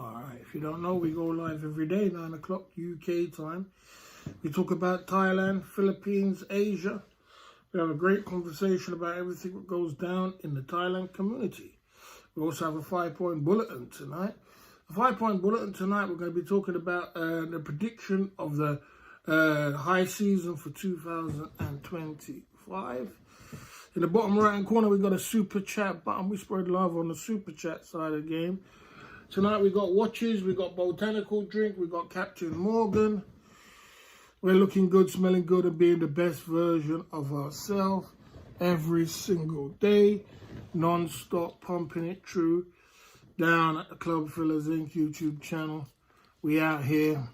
Alright, if you don't know, we go live every day, 9 o'clock UK time. We talk about Thailand, Philippines, Asia. We have a great conversation about everything that goes down in the Thailand community. We also have a 5-point bulletin tonight. The 5-point bulletin tonight, we're going to be talking about the prediction of the high season for 2025. In the bottom right hand corner, we've got a super chat button. We spread love on the super chat side of the game. Tonight we got watches, we got botanical drink, we got Captain Morgan. We're looking good, smelling good, and being the best version of ourselves every single day. Non-stop pumping it through down at the Club Fillers Inc. YouTube channel. We out here,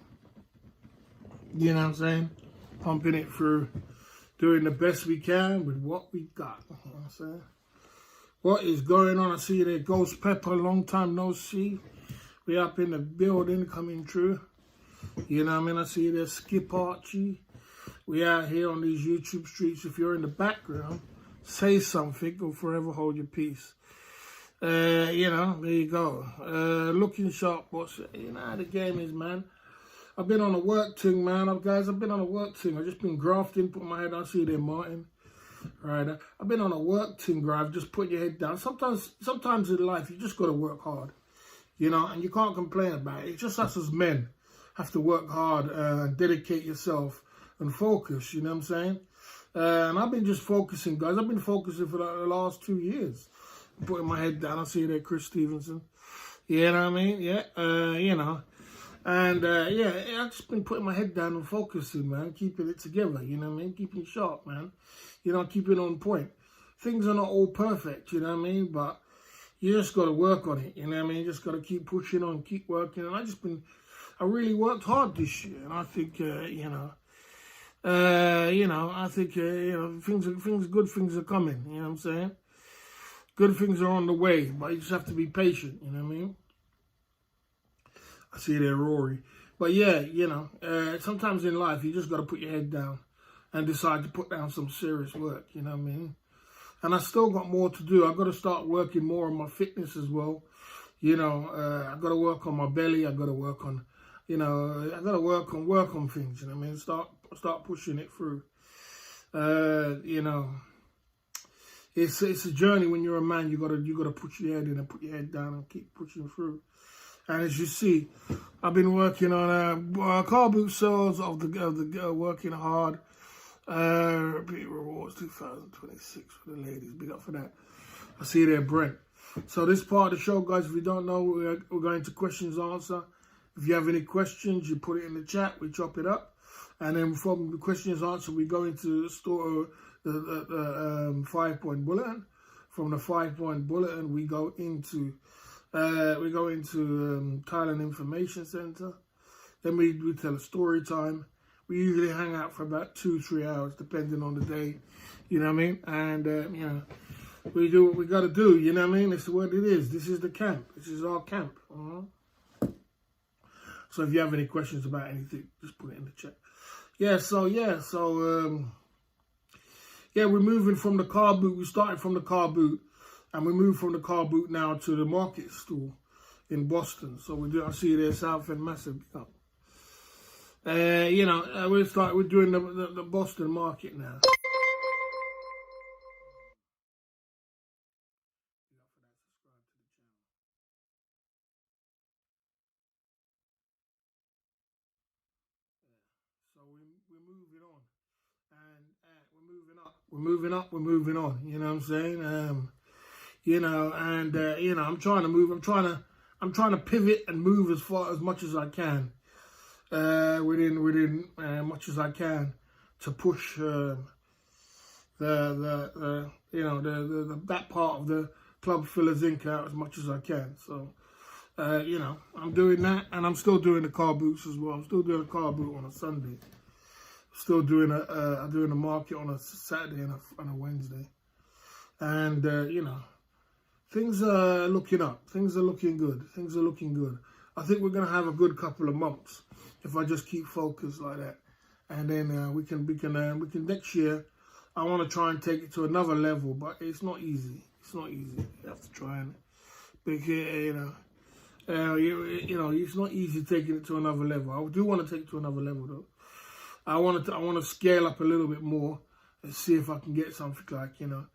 you know what I'm saying? Pumping it through, doing the best we can with what we got. You know what I'm saying? What is going on? I see you there, Ghost Pepper, long time no see. We up in the building coming through. You know what I mean? I see you there, Skip Archie. We out here on these YouTube streets. If you're in the background, say something or forever hold your peace. You know, there you go. Looking sharp, what's it? You know how the game is, man. I've been on a work thing, man. I've been on a work thing. I've just been grafting, putting my head down. I see you there, Martin. Right, I've been on a work thing, Grive, just put your head down. Sometimes in life, you just got to work hard, you know, and you can't complain about it. It's just us as men have to work hard and dedicate yourself and focus, you know what I'm saying? And I've been just focusing, guys. I've been focusing for the last 2 years, putting my head down. I see you there, Chris Stevenson. You know what I mean? Yeah, you know. And, yeah, I've just been putting my head down and focusing, man, keeping it together, you know what I mean? Keeping it sharp, man. You know, keeping on point. Things are not all perfect, you know what I mean? But you just got to work on it, you know what I mean? You just got to keep pushing on, keep working. And I really worked hard this year. And I think, you know, I think, you know, good things are coming, you know what I'm saying? Good things are on the way, but you just have to be patient, you know what I mean? I see there, Rory. But yeah, you know, sometimes in life, you just got to put your head down and decide to put down some serious work, you know what I mean? And I still got more to do. I've got to start working more on my fitness as well. You know, I've got to work on my belly. I've got to work on, you know, I've got to work on things, you know what I mean? Start pushing it through. You know, it's a journey. When you're a man, you gotta put your head in and put your head down and keep pushing through. And as you see, I've been working on car boot sales of the working hard. Repeat rewards 2026 for the ladies. Big up for that. I see you there, Brent. So this part of the show, guys, if you don't know, we're going to questions answer. If you have any questions, you put it in the chat. We chop it up, and then from the questions answer, we go into the 5-point bulletin. From the 5-point bulletin, we go into Thailand Information Center. Then we tell a story time. We usually hang out for about 2-3 hours, depending on the day. You know what I mean? And, you know, we do what we got to do. You know what I mean? It's what it is. This is the camp. This is our camp. So if you have any questions about anything, just put it in the chat. Yeah, we're moving from the car boot. We started from the car boot. And we moved from the car boot now to the market stall in Boston. So I see you there, South End, massive. You know, we're doing the Boston market now. So we're moving on, and we're moving on. You know what I'm saying? You know, and you know, I'm trying to move. I'm trying to pivot and move as much as I can, within much as I can to push the that part of the Club Fillers Inc. out as much as I can. So, you know, I'm doing that, and I'm still doing the car boots as well. I'm still doing a car boot on a Sunday. Still doing I'm doing a market on a Saturday and a Wednesday, and you know. Things are looking up. Things are looking good. I think we're gonna have a good couple of months if I just keep focused like that, and then we can next year. I want to try and take it to another level, but it's not easy. You have to try and, you know, You know, it's not easy taking it to another level. I do want to take it to another level though. I want to scale up a little bit more and see if I can get something like, you know,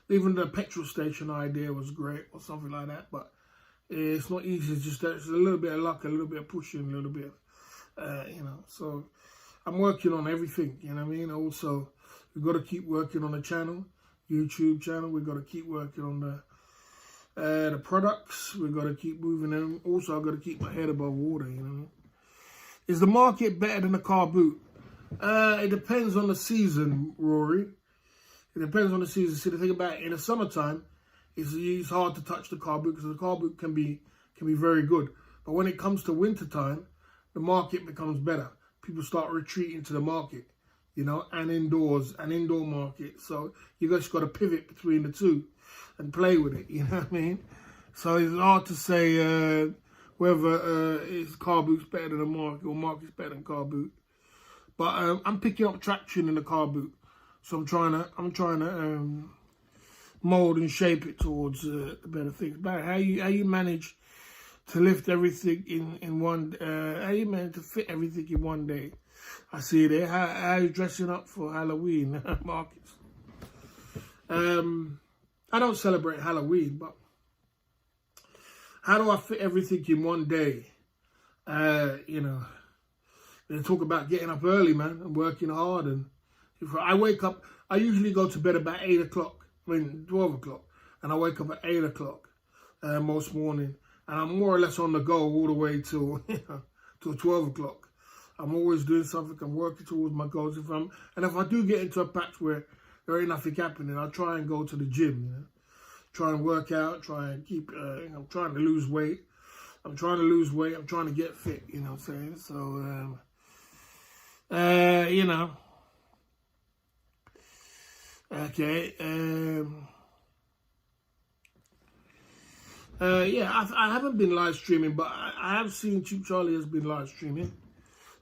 even the petrol station idea was great or something like that. But it's not easy. It's just it's a little bit of luck, a little bit of pushing, a little bit, you know. So I'm working on everything. You know what I mean? Also, we've got to keep working on the channel, YouTube channel. We've got to keep working on the products. We've got to keep moving them. Also, I've got to keep my head above water, you know. Is the market better than a car boot? It depends on the season, Rory. It depends on the season. See, the thing about it, in the summertime, it's hard to touch the car boot because the car boot can be very good. But when it comes to winter time, the market becomes better. People start retreating to the market, you know, and indoor market. So you just got to pivot between the two and play with it, you know what I mean? So it's hard to say whether it's car boot's better than the market or market's better than car boot. But I'm picking up traction in the car boot, so I'm trying to mold and shape it towards the better things. But how you manage to lift everything in one? How you manage to fit everything in one day? I see it there. How you dressing up for Halloween, Marcus? I don't celebrate Halloween, but how do I fit everything in one day? You know, they talk about getting up early, man, and working hard. And if I wake up, I usually go to bed about 8 o'clock. 12 o'clock, and I wake up at 8 o'clock most morning, and I'm more or less on the go all the way till till 12 o'clock. I'm always doing something. I'm working towards my goals. If I do get into a patch where there ain't nothing happening, I try and go to the gym. You know, try and work out. Try and keep. I'm trying to lose weight. I'm trying to get fit. You know what I'm saying? So, you know. Okay. Yeah, I haven't been live streaming, but I have seen Cheap Charlie has been live streaming,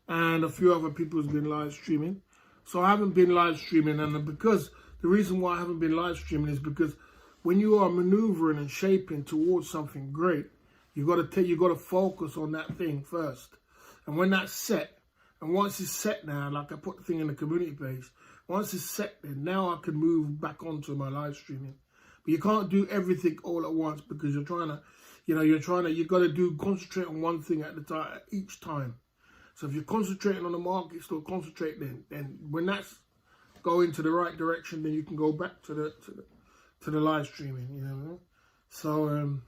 and a few other people has been live streaming. So I haven't been live streaming, and because the reason why I haven't been live streaming is because when you are maneuvering and shaping towards something great, you got to focus on that thing first, and when that's set, and once it's set now, like I put the thing in the community page. Once it's set, then now I can move back onto my live streaming. But you can't do everything all at once because you're trying to, you got to concentrate on one thing at the time, each time. So if you're concentrating on the market, still concentrate then. Then when that's going to the right direction, then you can go back to the live streaming, you know. So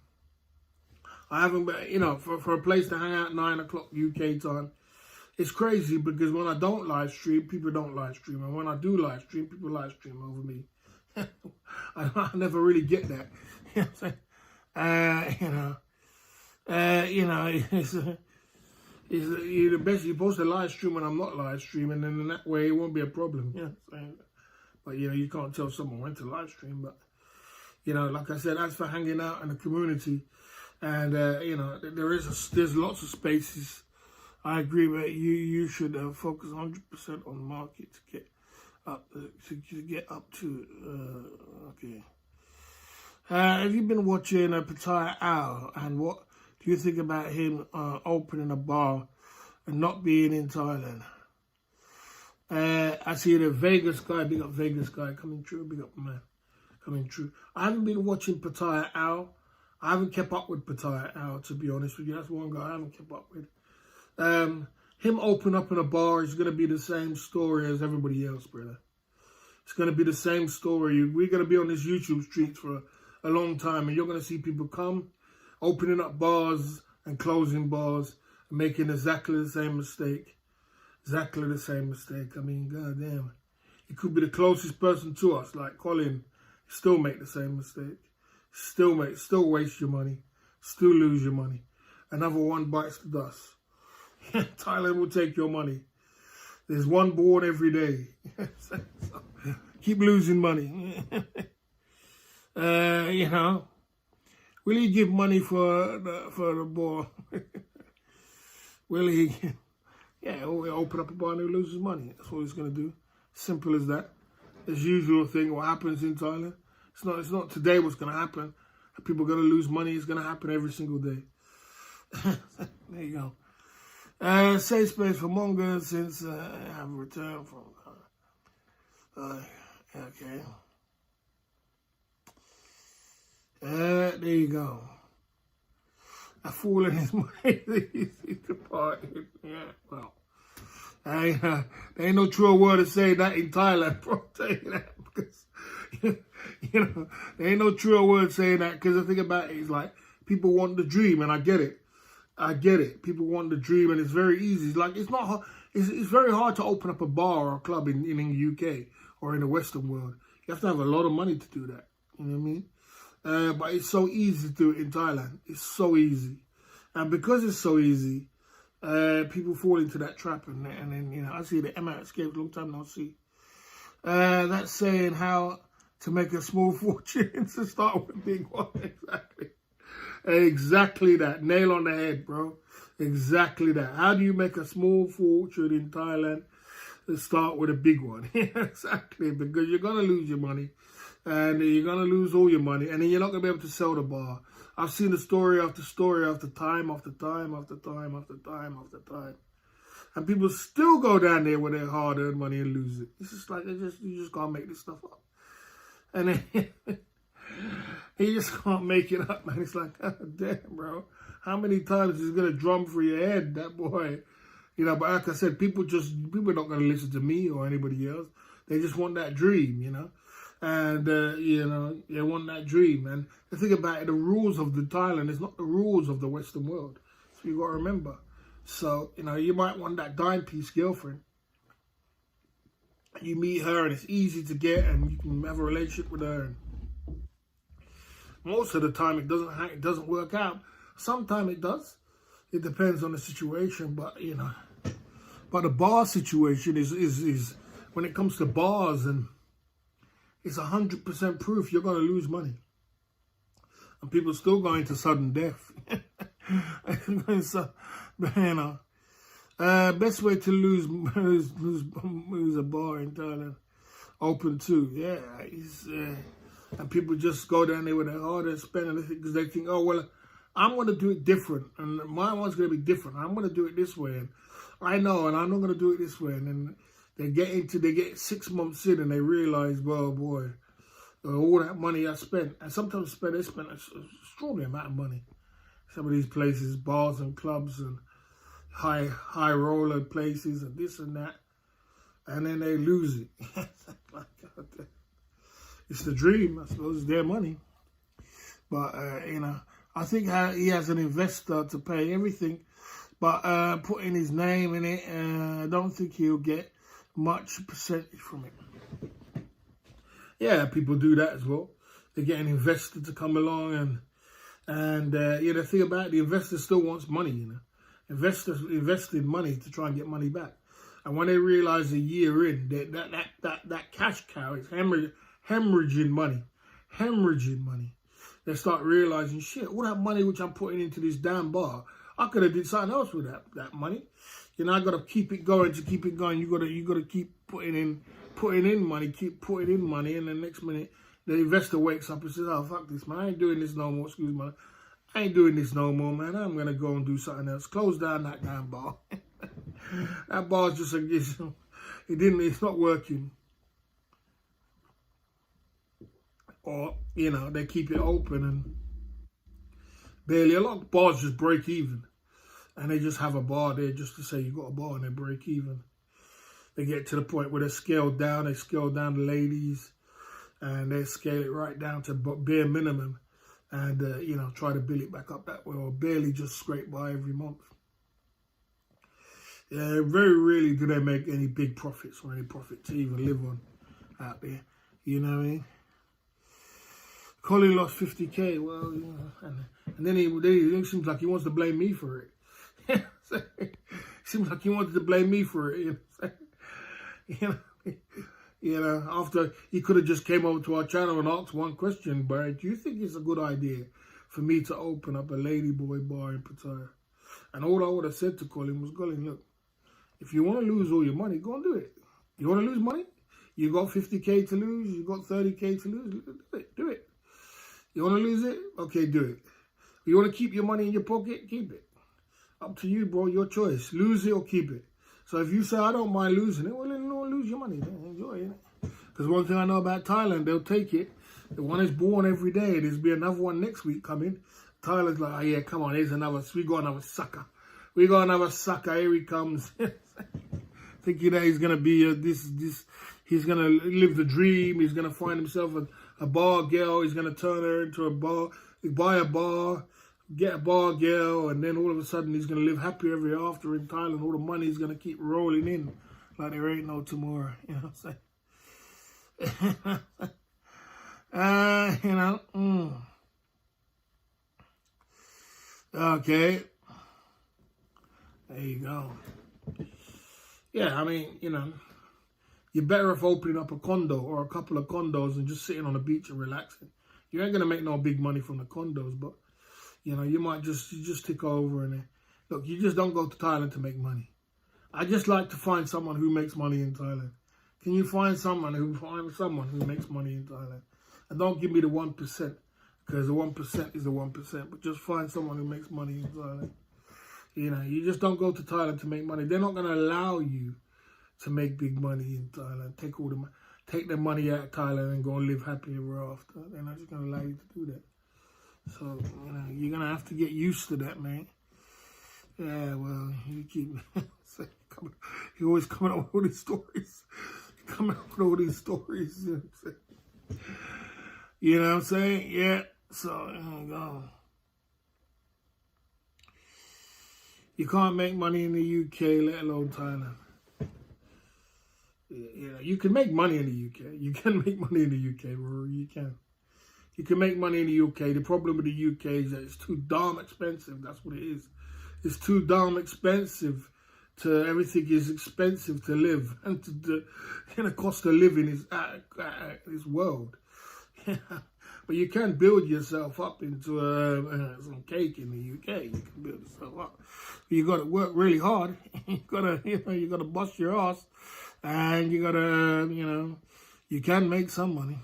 I haven't, you know, for a place to hang out 9 o'clock UK time. It's crazy because when I don't live stream, people don't live stream. And when I do live stream, people live stream over me. I never really get that. You know what I'm saying? You're the best. You're supposed to live stream when I'm not live streaming, and in that way it won't be a problem. You know what I'm saying? But, you know, you can't tell someone when to live stream. But, you know, like I said, as for hanging out in the community, and, you know, there's lots of spaces. I agree with you. You should focus 100% on the market to get up to. Okay. Have you been watching Pattaya Al, and what do you think about him opening a bar and not being in Thailand? I see the Vegas guy, big up Vegas guy, coming true, big up man, coming true. I haven't been watching Pattaya Al. I haven't kept up with Pattaya Al, to be honest with you. That's one guy I haven't kept up with. Him open up in a bar is going to be the same story as everybody else, brother. It's going to be the same story. We're going to be on this YouTube street for a long time, and you're going to see people come, opening up bars and closing bars, and making exactly the same mistake. Exactly the same mistake. I mean, goddamn. It could be the closest person to us, like Colin. Still make the same mistake. Still waste your money. Still lose your money. Another one bites the dust. Thailand will take your money. There's one born every day. So, keep losing money. You know, will he give money for the bar? Will he? Yeah, he'll open up a bar and he'll lose his money. That's what he's going to do. Simple as that. As usual thing, what happens in Thailand. It's not today what's going to happen. People are going to lose money. It's going to happen every single day. There you go. Safe space for mongers since I have returned from. Okay. There you go. A fool in his money. He's departed. Yeah, well. There ain't no truer word to say that in Thailand, bro. I'll tell you that. Because, there ain't no truer word saying that. Because the thing about it is, like, people want the dream, and I get it. I get it. People want the dream, and it's very easy. Like, it's not hard. It's very hard to open up a bar or a club in the UK or in the Western world. You have to have a lot of money to do that. You know what I mean? But it's so easy to do it in Thailand. It's so easy. And because it's so easy, people fall into that trap. And then, I see the Emma escaped a long time no see. That's saying how to make a small fortune to start with a big one. Exactly. Exactly that. Nail on the head, bro. Exactly that. How do you make a small fortune in Thailand to start with a big one? Exactly. Because you're going to lose your money. And you're going to lose all your money. And then you're not going to be able to sell the bar. I've seen the story after story after time after time after time after time after time. And people still go down there with their hard-earned money and lose it. It's just like, you just can't make this stuff up. And then you just can't make it up, man. It's like, God damn, bro. How many times is it going to drum through your head, that boy? But like I said, people are not going to listen to me or anybody else. They just want that dream, And, they want that dream. And the thing about it, the rules of the Thailand is not the rules of the Western world. So you got to remember. So, you might want that dime piece girlfriend. You meet her and it's easy to get and you can have a relationship with her. And most of the time it doesn't work out. Sometimes it does. It depends on the situation, but but the bar situation is when it comes to bars, and it's 100% proof you're going to lose money, and people still going to sudden death. So, best way to lose a bar in Thailand, open too. Yeah, and people just go down there with their hard and spend, and because they think, oh well, I'm going to do it different, and my one's going to be different. I'm going to do it this way, and I know, and I'm not going to do it this way. And then they get 6 months in, and they realize, well, boy, all that money I spent, and sometimes they spend an extraordinary amount of money. Some of these places, bars and clubs and high roller places and this and that, and then they lose it. It's the dream, I suppose. It's their money, but I think he has an investor to pay everything, but putting his name in it, I don't think he'll get much percentage from it. Yeah, people do that as well. They get an investor to come along, and the thing about it, the investor still wants money. Investors invested money to try and get money back, and when they realize a year in that cash cow is hemorrhaging money. They start realizing, shit, all that money which I'm putting into this damn bar, I could have did something else with that money. I got to keep it going. To keep it going, you got to keep putting in money, and the next minute the investor wakes up and says, oh, fuck this, man, I ain't doing this no more. Excuse me, I ain't doing this no more, man. I'm gonna go and do something else. Close down that damn bar. That bar's just it's not working. Or, they keep it open and barely, a lot of bars just break even. And they just have a bar there just to say you got a bar, and they break even. They get to the point where they scale down the ladies, and they scale it right down to bare minimum, and, try to build it back up that way, or barely just scrape by every month. Yeah, very rarely do they make any big profits or any profit to even live on out there. You know what I mean? Colin lost 50k. Well, and then he seems like he wants to blame me for it. Seems like he wanted to blame me for it. After he could have just came over to our channel and asked one question, but do you think it's a good idea for me to open up a ladyboy bar in Pattaya? And all I would have said to Colin was, Colin, look, if you want to lose all your money, go and do it. You want to lose money? You got 50k to lose, you got 30k to lose, do it. You want to lose it? Okay, do it. You want to keep your money in your pocket? Keep it. Up to you, bro. Your choice. Lose it or keep it. So if you say, I don't mind losing it, well, then don't lose your money. Then enjoy it. Because one thing I know about Thailand, they'll take it. The one is born every day. There's be another one next week coming. Thailand's like, oh, yeah, come on. Here's another. We got another sucker. We got another sucker. Here he comes. Thinking that he's going to be he's going to live the dream. He's going to find himself a bar girl. He's going to turn her into a bar. Buy a bar. Get a bar girl, and then all of a sudden he's going to live happy ever after in Thailand. All the money is going to keep rolling in like there ain't no tomorrow. You know what I'm saying? You know. Okay. There you go. Yeah, I mean, you know, you're better off opening up a condo or a couple of condos and just sitting on the beach and relaxing. You ain't going to make no big money from the condos, but you know, you just take over and look, you just don't go to Thailand to make money. I just like to find someone who makes money in Thailand. Can you find someone who makes money in Thailand? And don't give me the 1%, because the 1% is the 1%. But just find someone who makes money in Thailand. You know, you just don't go to Thailand to make money. They're not going to allow you to make big money in Thailand. Take their money out of Thailand and go and live happy ever after. They're not just going to allow you to do that. So, you know, you're going to have to get used to that, man. Yeah, well, you keep... you always coming up with all these stories. Coming up with all these stories. You know what I'm saying? Yeah. So, there you go. You can't make money in the UK, let alone Thailand. You know, you can make money in the UK. You can make money in the UK, Rory. You can. You can make money in the UK. The problem with the UK is that it's too darn expensive. That's what it is. It's too darn expensive. Everything is expensive to live, and the cost of living is at this world. But you can build yourself up into some cake in the UK. You can build yourself up. You got to work really hard. You got to bust your ass, and you got to, you can make some money.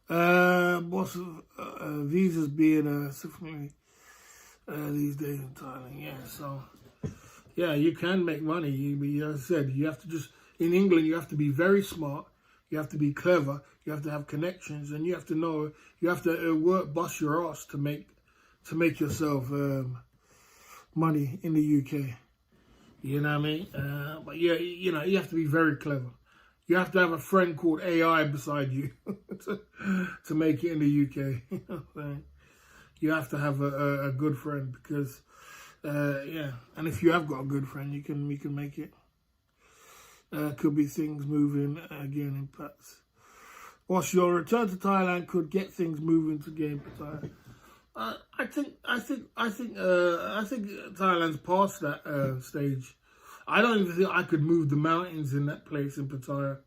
Boss of visas being significantly these days in Thailand, yeah. So, yeah, you can make money. As I said, you have to in England, you have to be very smart. You have to be clever. You have to have connections, and you have to know. You have to bust your ass to make yourself money in the UK. You know what I mean? But yeah, you have to be very clever. You have to have a friend called AI beside you to make it in the UK. You know what I'm saying? You have to have a good friend because, yeah. And if you have got a good friend, you can make it. Could be things moving again in parts. Whilst your return to Thailand could get things moving again for Thailand. I think Thailand's past that stage. I don't even think I could move the mountains in that place in Pattaya.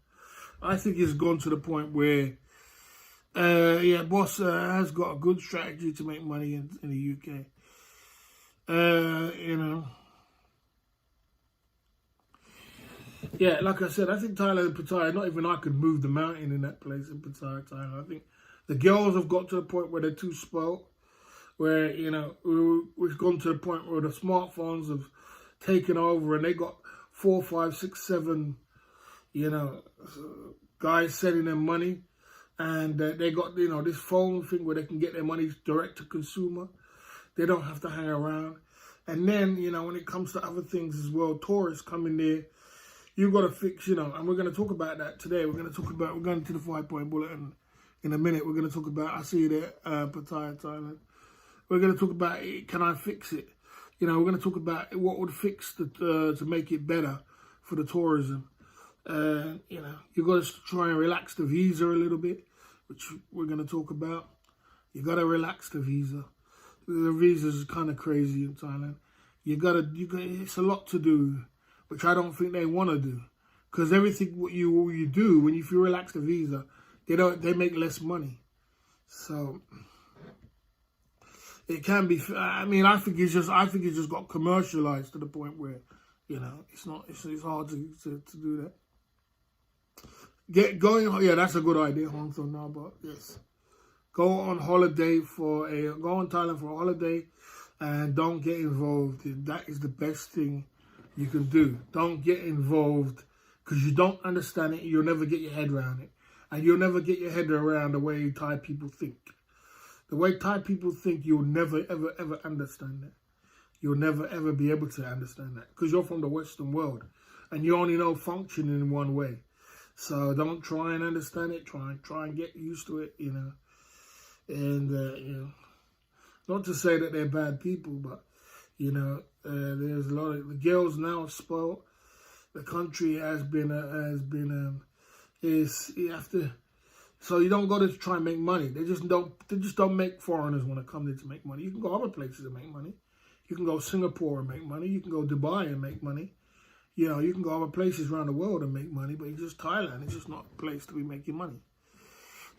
I think it's gone to the point where, yeah, boss has got a good strategy to make money in the UK. Yeah, like I said, I think Thailand and Pattaya, not even I could move the mountain in that place in Pattaya, Thailand. I think the girls have got to the point where they're too spoiled, where, we've gone to the point where the smartphones have taken over and they got 4, 5, 6, 7, guys sending them money. And they got, this phone thing where they can get their money direct to consumer. They don't have to hang around. And then, when it comes to other things as well, tourists coming there, you've got to fix, and we're going to talk about that today. We're going to the 5-point bulletin in a minute. We're going to talk about, I see you there, Pattaya, Thailand. We're going to talk about, can I fix it? We're going to talk about what would fix to make it better for the tourism. You've got to try and relax the visa a little bit, which we're going to talk about. You got to relax the visa. The visa is kind of crazy in Thailand. It's a lot to do, which I don't think they want to do, because everything what you do if you relax the visa, they make less money. So it can be. I mean, I think it's just got commercialized to the point where, it's hard to do that. Yeah, that's a good idea, Hong Kong now, but yes. Go on Thailand for a holiday And don't get involved. That is the best thing you can do. Don't get involved because you don't understand it. You'll never get your head around it. And you'll never get your head around the way Thai people think. The way Thai people think, you'll never, ever, ever understand that. You'll never, ever be able to understand that because you're from the Western world and you only know functioning in one way. So don't try and understand it. Try and get used to it, you know. And, you know, not to say that they're bad people, but, you know, there's a lot of, the girls now are spoiled. The country you have to, so you don't go to try and make money. They just don't make foreigners want to come there to make money. You can go other places and make money. You can go Singapore and make money. You can go Dubai and make money. You know, you can go other places around the world and make money, but it's just Thailand. It's just not a place to be making money.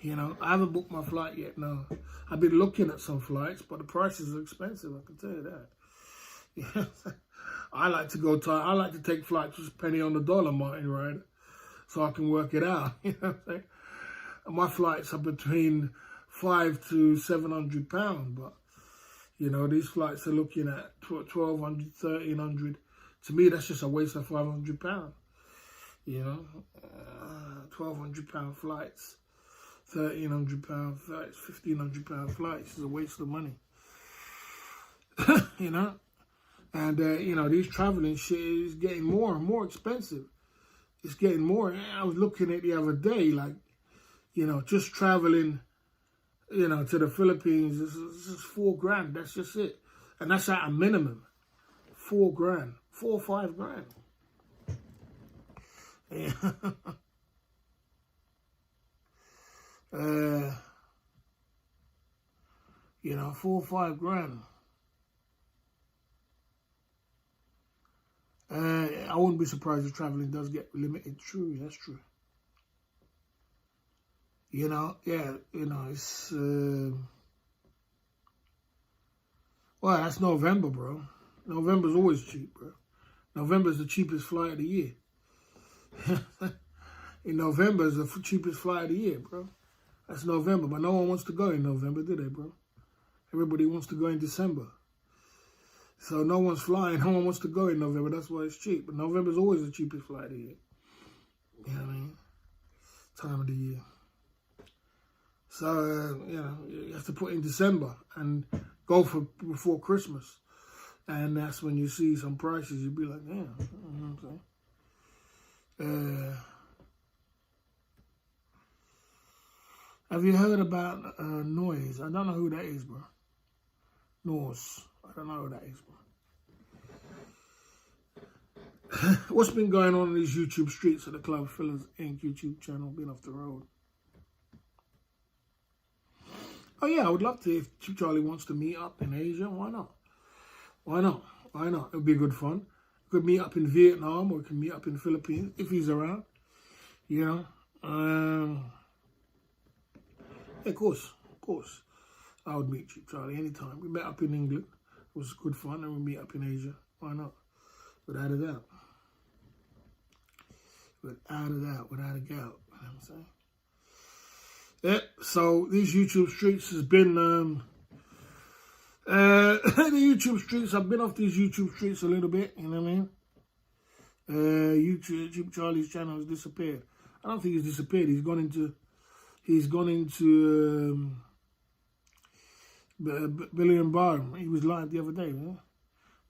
You know, I haven't booked my flight yet, no. I've been looking at some flights, but the prices are expensive, I can tell you that. Yeah. I like to take flights with penny on the dollar, Martin, right? So I can work it out, you know what I'm saying? And my flights are between £500 to £700, but, you know, these flights are looking at £1,200, £1,300. To me, that's just a waste of £500, you know? £1,200 flights. £1,300 flights, £1,500 flights is a waste of money. You know? And, you know, these traveling shit is getting more and more expensive. It's getting more. I was looking at the other day, like, you know, just traveling, you know, to the Philippines, it's just $4,000. That's just it. And that's at a minimum. $4,000. 4 or 5 grand. Yeah. You know, 4 or 5 grand. I wouldn't be surprised if traveling does get limited. True, that's true. You know, yeah, you know, it's, well, that's November, bro. November's always cheap, bro. November's the cheapest flight of the year. In November is the cheapest flight of the year, bro. That's November, but no one wants to go in November, do they, bro? Everybody wants to go in December. So no one's flying. No one wants to go in November. That's why it's cheap. But November's always the cheapest flight of the year. You know what I mean? Time of the year. So, you know, you have to put in December and go for before Christmas. And that's when you see some prices. You'll be like, yeah, you know what I'm saying? Have you heard about Noise? I don't know who that is, bro. Norse. I don't know who that is, bro. What's been going on in these YouTube streets of the Club Fillers Inc. YouTube channel? Been off the road. Oh, yeah, I would love to. If Chip Charlie wants to meet up in Asia, why not? Why not? Why not? It would be good fun. We could meet up in Vietnam or we can meet up in the Philippines if he's around. You know? Yeah, of course. I would meet Chip Charlie anytime. We met up in England. It was good fun. And we meet up in Asia. Why not? Without a doubt. Without a doubt. You know what I'm saying? Yeah, so these YouTube streets has been, the YouTube streets, I've been off these YouTube streets a little bit, you know what I mean? YouTube Charlie's channel has disappeared. I don't think he's disappeared. He's gone into Billy and Barham. He was live the other day, man.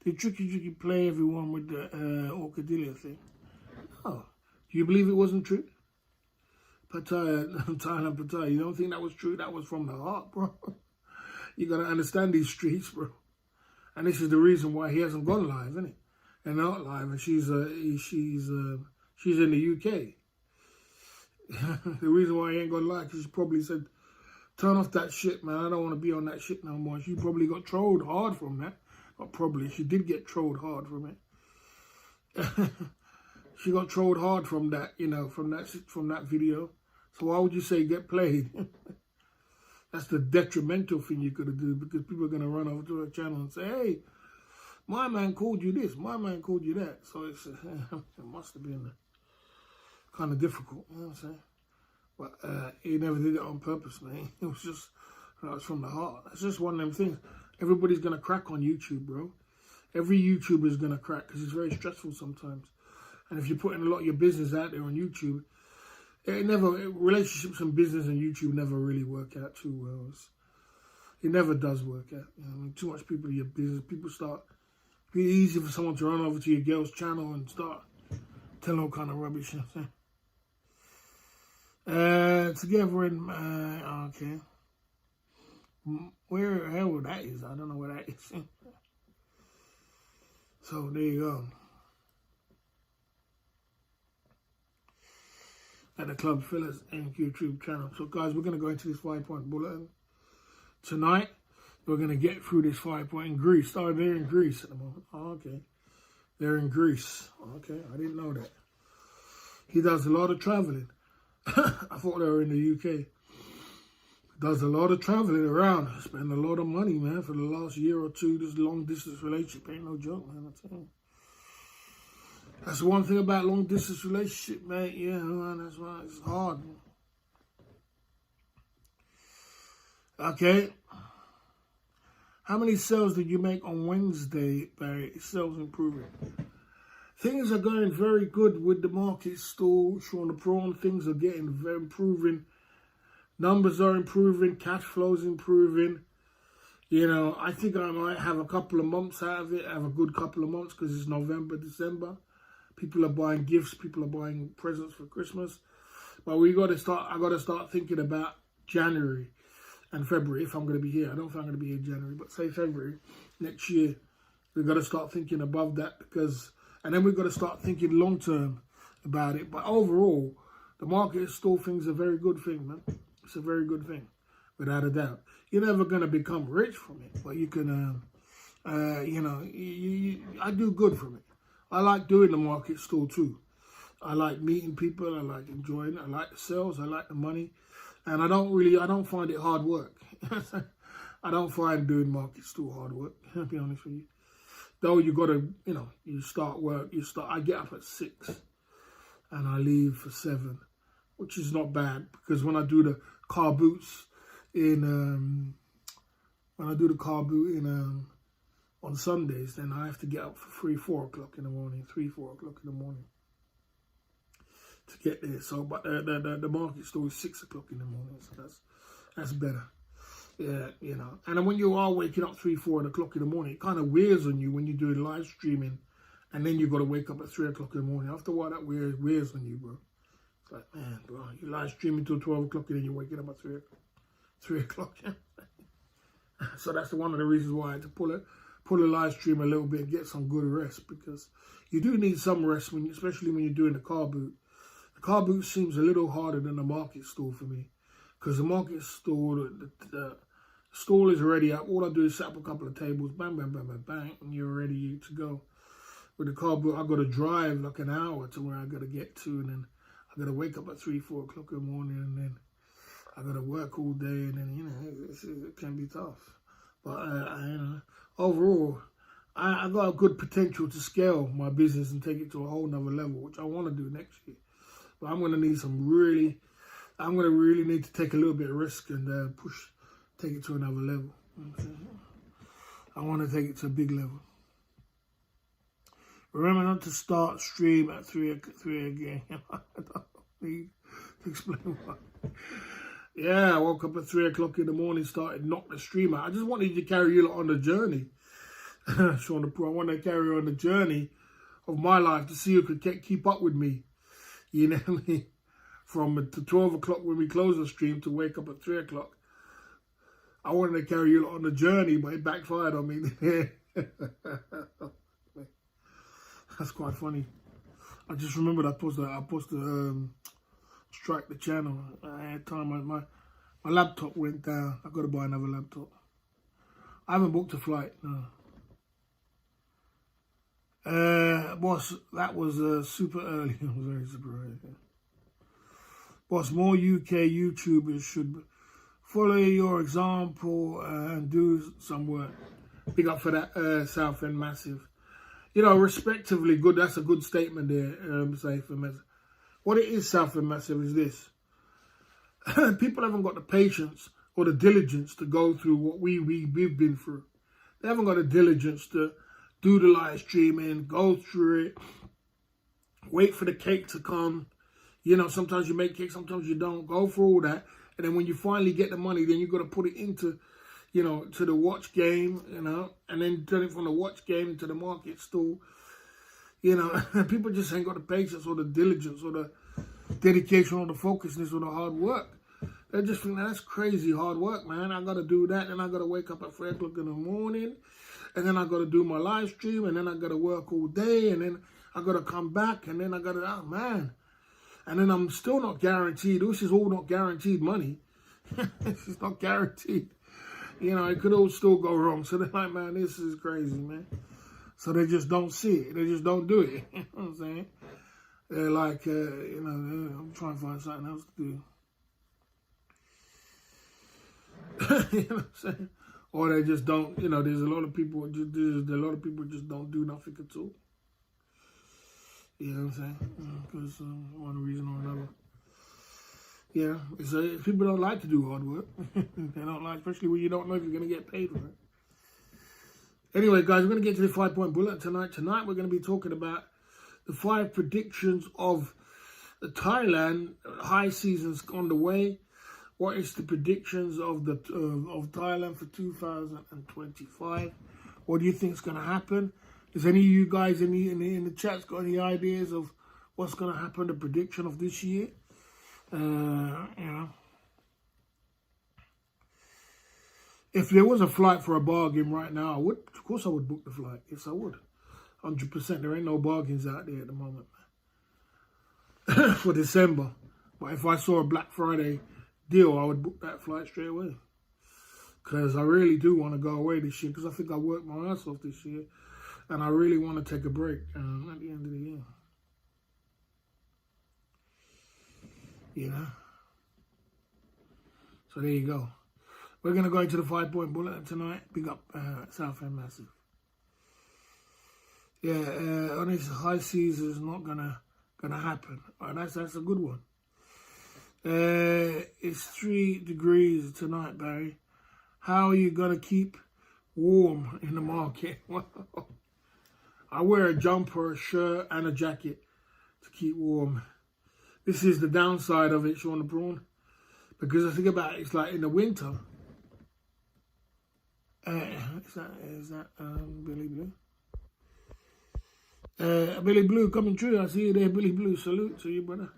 They tricky play everyone with the Orchidillia thing. Oh, do you believe it wasn't true? Thailand Pattaya. You don't think that was true? That was from the heart, bro. You gotta understand these streets, bro. And this is the reason why he hasn't gone live, isn't it? And not live. And she's in the UK. The reason why he ain't gone live, because she probably said, "Turn off that shit, man. I don't want to be on that shit no more." She probably got trolled hard from that. Not probably. She did get trolled hard from it. She got trolled hard from that, you know, from that video. So why would you say get played? That's the detrimental thing you could do, because people are going to run over to her channel and say, "Hey, my man called you this, my man called you that." So it's, it must have been kind of difficult, you know what I'm saying? But he never did it on purpose, man. It was just, it was from the heart. It's just one of them things. Everybody's going to crack on YouTube, bro. Every YouTuber is going to crack because it's very stressful sometimes. And if you're putting a lot of your business out there on YouTube, relationships and business and YouTube never really work out too well. It never does work out. You know, I mean, too much people in your business. People start, it's easy for someone to run over to your girl's channel and start telling all kind of rubbish. You know what I'm saying? Together in, okay. Where the hell that is? I don't know where that is. So there you go. At the Club Fellas and YouTube channel. So guys, we're going to go into this 5-point bulletin. Tonight, we're going to get through this 5-point in Greece. Oh, they're in Greece at the moment. Oh, okay. They're in Greece. Okay, I didn't know that. He does a lot of traveling. I thought they were in the UK. Does a lot of traveling around. Spend a lot of money, man, for the last year or two. This long-distance relationship ain't no joke, man. I tell you. That's one thing about long-distance relationship, man. Yeah, man, that's why it's hard. Man. Okay. How many sales did you make on Wednesday, Barry? Sales improving. Things are going very good with the market stall. Sean the Prawn, things are getting very improving. Numbers are improving. Cash flow's improving. You know, I think I might have a couple of months out of it. I have a good couple of months because it's November, December. People are buying gifts. People are buying presents for Christmas. But I got to start thinking about January and February if I'm going to be here. I don't think I'm going to be here in January, but say February next year. We've got to start thinking above that and then we've got to start thinking long term about it. But overall, the market stall thing's a very good thing, man. It's a very good thing, without a doubt. You're never going to become rich from it, but you can, you know, I do good from it. I like doing the market stall too. I like meeting people. I like enjoying it. I like the sales. I like the money. And I don't find it hard work. I don't find doing market stall hard work, I'll be honest with you. Though you got to, you know, you start work, I get up at 6 and I leave for 7, which is not bad because when I do the car boots on Sundays, then I have to get up for 3, 4 o'clock in the morning, 3, 4 o'clock in the morning to get there. So, but the market store is 6 o'clock in the morning, so that's better. Yeah, you know. And then when you are waking up 3, 4 o'clock in the morning, it kind of wears on you when you're doing live streaming, and then you got to wake up at 3 o'clock in the morning. After a while, that wears on you, bro. It's like, man, bro, you live streaming till 12 o'clock, and then you're waking up at 3 o'clock. So that's one of the reasons why I had to pull the live stream a little bit and get some good rest, because you do need some rest, especially when you're doing the car boot. The car boot seems a little harder than the market stall for me, because the market stall, the stall is already up. All I do is set up a couple of tables, bang, bang, bang, bang, bang, and you're ready to go. With the car boot, I got to drive like an hour to where I got to get to, and then I got to wake up at 3, 4 o'clock in the morning, and then I got to work all day, and then, you know, it can be tough. But, you know, overall, I got a good potential to scale my business and take it to a whole nother level, which I want to do next year. But I'm going to need I'm going to really need to take a little bit of risk and take it to another level. I want to take it to a big level. Remember not to start stream at 3 again. I don't need to explain why. Yeah, I woke up at 3 o'clock in the morning, started knock the stream out. I just wanted to carry you on the journey. Sean the Pro, I want to carry you on the journey of my life to see who could keep up with me. You know what I mean? From 12 o'clock when we close the stream to wake up at 3 o'clock. I wanted to carry you on the journey, but it backfired on me. That's quite funny. I just remembered I posted strike the channel. I had time. My laptop went down. I got to buy another laptop. I haven't booked a flight. No. Boss, that was super early. It was very super early. Boss, more UK YouTubers should follow your example and do some work. Big up for that, South End Massive. You know, respectively good. That's a good statement there, South End Massive. What it is, South End Massive, is this. People haven't got the patience or the diligence to go through what we've been through. They haven't got the diligence to do the live streaming, go through it, wait for the cake to come. You know, sometimes you make cake, sometimes you don't. Go through all that. And then when you finally get the money, then you got to put it into, you know, to the watch game, you know, and then turn it from the watch game into the market stall. You know, people just ain't got the patience or the diligence or the dedication or the focusness or the hard work. They just think that's crazy hard work, man. I got to do that. Then I got to wake up at 3 o'clock in the morning. And then I got to do my live stream. And then I got to work all day. And then I got to come back. And then I got to, oh, man. And then I'm still not guaranteed. This is all not guaranteed money. This is not guaranteed. You know, it could all still go wrong. So they're like, man, this is crazy, man. So they just don't see it. They just don't do it. You know what I'm saying? They're like, you know, I'm trying to find something else to do. You know what I'm saying? Or they just don't, you know, there's a lot of people just don't do nothing at all. You know what I'm saying? Because one reason or another. Yeah, it's, people don't like to do hard work. They don't like, especially when you don't know if you're going to get paid for it. Anyway, guys, we're going to get to the 5-point bullet tonight. Tonight, we're going to be talking about the 5 predictions of the Thailand high seasons on the way. What is the predictions of the of Thailand for 2025? What do you think is going to happen? Is any of you guys in the chats got any ideas of what's going to happen, the prediction of this year? You know, if there was a flight for a bargain right now, I would, of course I would book the flight. Yes, I would. 100%. There ain't no bargains out there at the moment for December. But if I saw a Black Friday deal, I would book that flight straight away. Because I really do want to go away this year, because I think I worked my ass off this year. And I really want to take a break at the end of the year. You know? So there you go. We're going to go into the 5-point bullet tonight. Big up Southend Massive. Yeah, on this high season is not gonna happen. That's a good one. It's 3 degrees tonight, Barry. How are you gonna keep warm in the market? I wear a jumper, a shirt, and a jacket to keep warm. This is the downside of it, Sean the Prawn. Because I think about it, it's like in the winter. Is that Billy Blue? Billy Blue coming through. I see you there, Billy Blue. Salute to you, brother.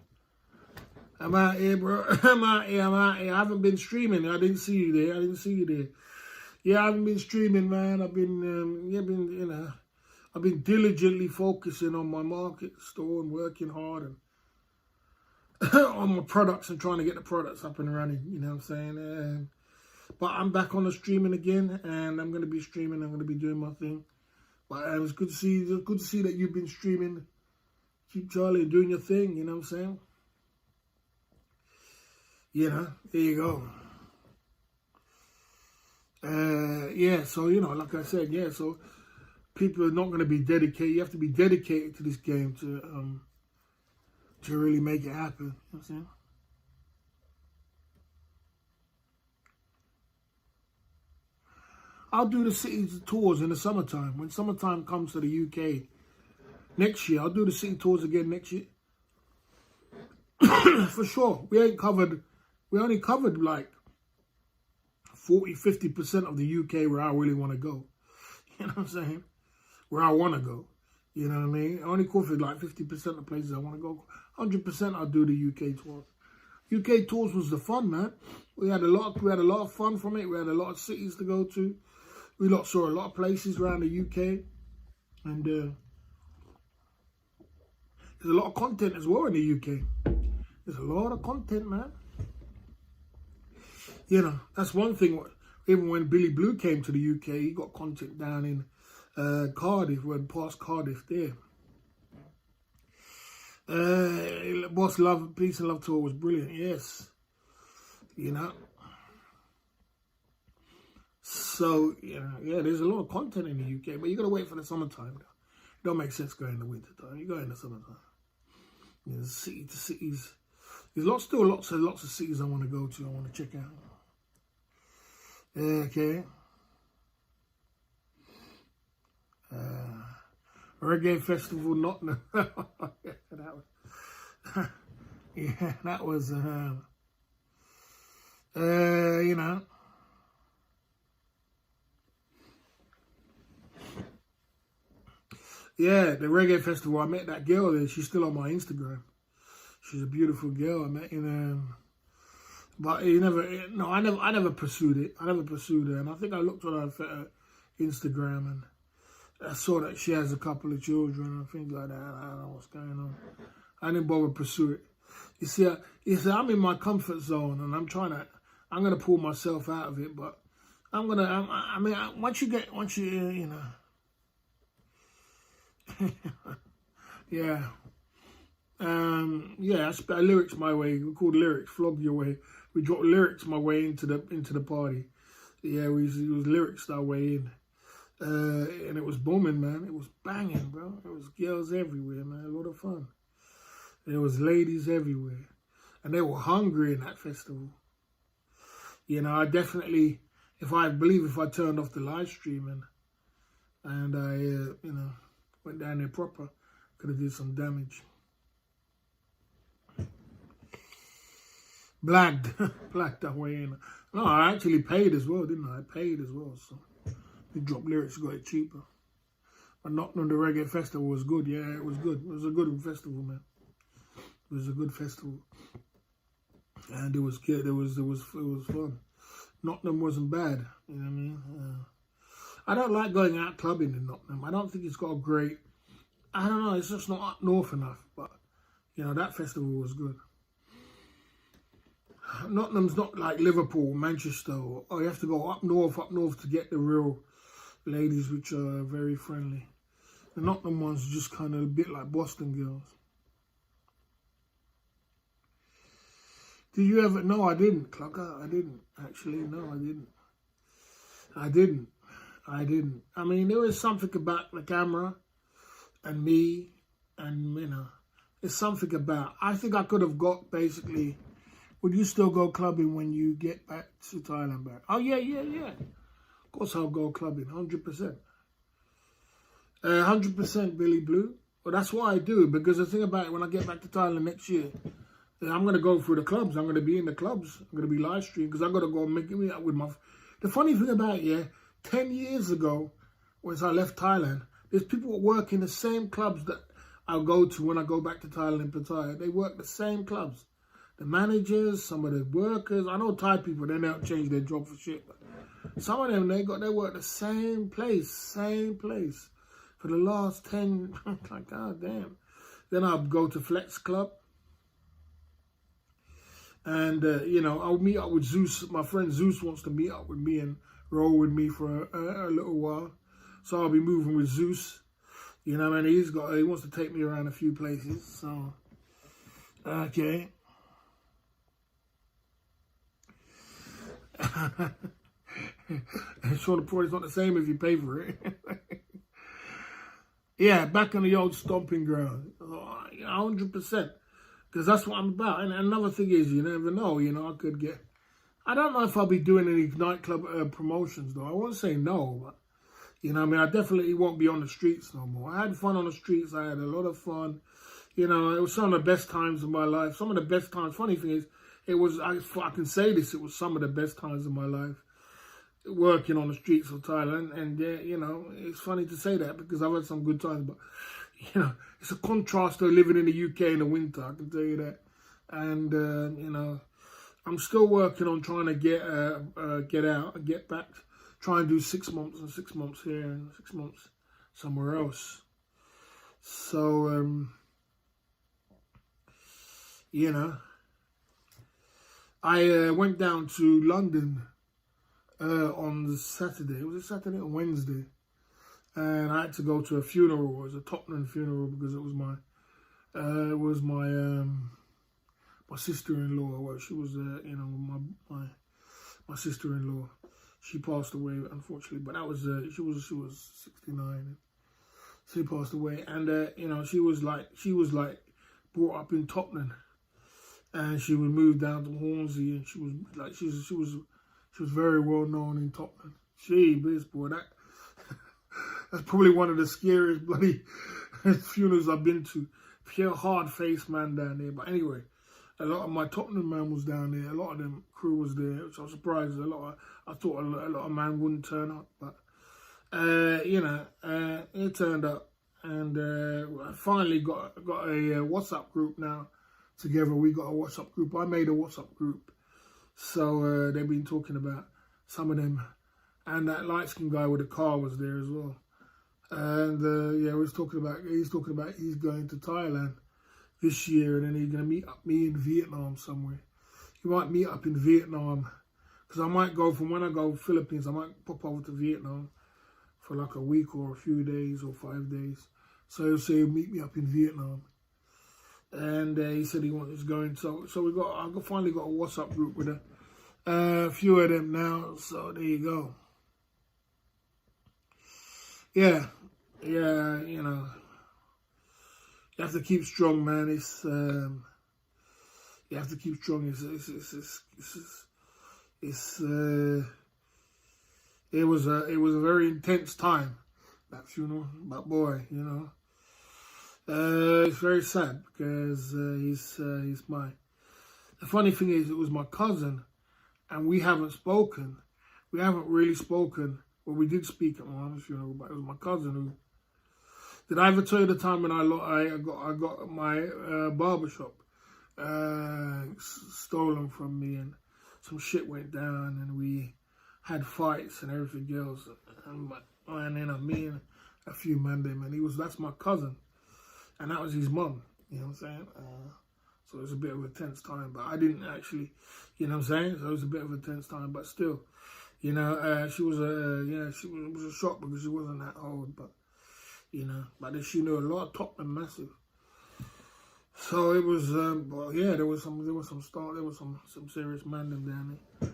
I'm out here, bro. I'm out here. I haven't been streaming. I didn't see you there. Yeah, I haven't been streaming, man. I've been, I've been diligently focusing on my market store and working hard and on my products and trying to get the products up and running. You know what I'm saying? But I'm back on the streaming again, and I'm going to be streaming. I'm going to be doing my thing. But it was good to see. It's good to see that you've been streaming. Keep Charlie doing your thing. You know what I'm saying? You know, there you go. Yeah. So you know, like I said, yeah. So people are not going to be dedicated. You have to be dedicated to this game to really make it happen. You know what I'm saying? I'll do the city tours in the summertime. When summertime comes to the UK next year, I'll do the city tours again next year. For sure. We only covered like 40-50% of the UK where I really want to go. You know what I'm saying? Where I want to go. You know what I mean? I only covered like 50% of the places I want to go. 100% I'll do the UK tours. UK tours was the fun, man. We had a lot of fun from it. We had a lot of cities to go to. We saw a lot of places around the UK, and there's a lot of content as well in the UK. There's a lot of content, man. You know, that's one thing. Even when Billy Blue came to the UK, he got content down in Cardiff, when past Cardiff there. Boss Love, Peace and Love Tour was brilliant, yes. You know. So, you know, yeah, there's a lot of content in the UK, but you got to wait for the summertime. It don't make sense going in the winter time. You go in the summertime. You know, city to cities. There's still lots of cities I want to go to. I want to check out. Okay. Reggae Festival, Nottingham. Yeah, that was, yeah, that was, you know. Yeah, the Reggae Festival, I met that girl there. She's still on my Instagram. She's a beautiful girl. I met in, but you never, no, I never pursued it. I never pursued her. And I think I looked on her Instagram and I saw that she has a couple of children and things like that. I don't know what's going on. I didn't bother pursue it. You see, I'm in my comfort zone and I'm going to pull myself out of it, but I mean, once you, you know, yeah. Yeah, I spit lyrics my way. We called lyrics, flog your way. We dropped lyrics my way into the party. Yeah, we used lyrics our way in. And it was booming, man. It was banging, bro. There was girls everywhere, man. A lot of fun. There was ladies everywhere. And they were hungry in that festival. You know, I definitely, if I turned off the live stream and I, you know, went down there proper, could have did some damage. Blagged that way in. No, I actually paid as well, didn't I? I paid as well, so we dropped lyrics, got it cheaper. But Nottingham, the Reggae Festival was good. Yeah, it was good. It was a good festival, man. It was a good festival, and it was good. It was fun. Nottingham wasn't bad. You know what I mean? I don't like going out clubbing in Nottingham. I don't think it's got a great. I don't know. It's just not up north enough. But you know, that festival was good. Nottingham's not like Liverpool, Manchester, or you have to go up north to get the real ladies, which are very friendly. The Nottingham ones are just kind of a bit like Boston girls. Did you ever? No, I didn't, Clucker. I didn't. Actually, no, I didn't. I mean, there was something about the camera and me and, you know, there's something about, I think I could have got basically, would you still go clubbing when you get back to Thailand back? Oh, yeah. Of course I'll go clubbing, 100%. 100% Billy Blue. Well, that's what I do, because the thing about it, when I get back to Thailand next year, I'm going to go through the clubs. I'm going to be in the clubs. I'm going to be live streaming, because I'm going to go make me up with my... The funny thing about it, yeah, 10 years ago, once I left Thailand, there's people that work in the same clubs that I'll go to when I go back to Thailand and Pattaya. They work the same clubs. The managers, some of the workers. I know Thai people, they don't change their job for shit. But some of them, they work the same place for the last 10, like, god damn. Then I'll go to Flex Club. And, you know, I'll meet up with Zeus. My friend Zeus wants to meet up with me and roll with me for a little while. So I'll be moving with Zeus. You know, and he wants to take me around a few places. So, okay. And sure, the price is not the same if you pay for it. Yeah, back on the old stomping ground. 100%. Because that's what I'm about. And another thing is, you never know, you know, I don't know if I'll be doing any nightclub promotions, though. I won't say no, but, you know, I mean, I definitely won't be on the streets no more. I had fun on the streets. I had a lot of fun. You know, it was some of the best times of my life. Some of the best times. Funny thing is, I can say this, it was some of the best times of my life, working on the streets of Thailand. And, you know, it's funny to say that because I've had some good times, but, you know, it's a contrast to living in the UK in the winter, I can tell you that. And, you know, I'm still working on trying to get out and get back, try and do 6 months and 6 months here and 6 months somewhere else. So, you know, I went down to London on Saturday. Was it Saturday or Wednesday? And I had to go to a funeral. It was a Tottenham funeral because it was my sister-in-law. Well, she was, you know, my sister-in-law. She passed away, unfortunately. But that was she was 69. She passed away, and you know, she was like brought up in Tottenham, and she would move down to Hornsey, and she was very well known in Tottenham. She, this boy, That's probably one of the scariest bloody funerals I've been to. Pure hard-faced man down there. But anyway, a lot of my Tottenham man was down there. A lot of them crew was there, which I was surprised. I thought a lot of man wouldn't turn up, but it turned up, and I finally got a WhatsApp group now together. We got a WhatsApp group. I made a WhatsApp group, so they've been talking about some of them, and that light-skinned guy with the car was there as well. And he's talking about he's going to Thailand this year, and then he's gonna meet up me in Vietnam somewhere. He might meet up in Vietnam, because I might go from when I go Philippines, I might pop over to Vietnam for like a week or a few days or 5 days. So he'll say he'll meet me up in Vietnam, and he said he was going. So I finally got a WhatsApp group with a few of them now. So there you go. Yeah, you know, you have to keep strong, man. You have to keep strong. It was a very intense time, that funeral. But boy, you know, it's very sad because he's my. The funny thing is, it was my cousin, and we haven't spoken. We haven't really spoken. Well, we did speak at my mum's funeral, but it was my cousin who. Did I ever tell you the time when I got my barbershop stolen from me, and some shit went down, and we had fights and everything else, and then me and a few men them, and that's my cousin, and that was his mum. You know what I'm saying? So it was a bit of a tense time, but I didn't actually, you know what I'm saying? So it was a bit of a tense time, but still. You know, she was it was a shock because she wasn't that old, but you know, but she knew a lot of Tottenham massive. So it was, well, yeah, there was some serious mandem down there.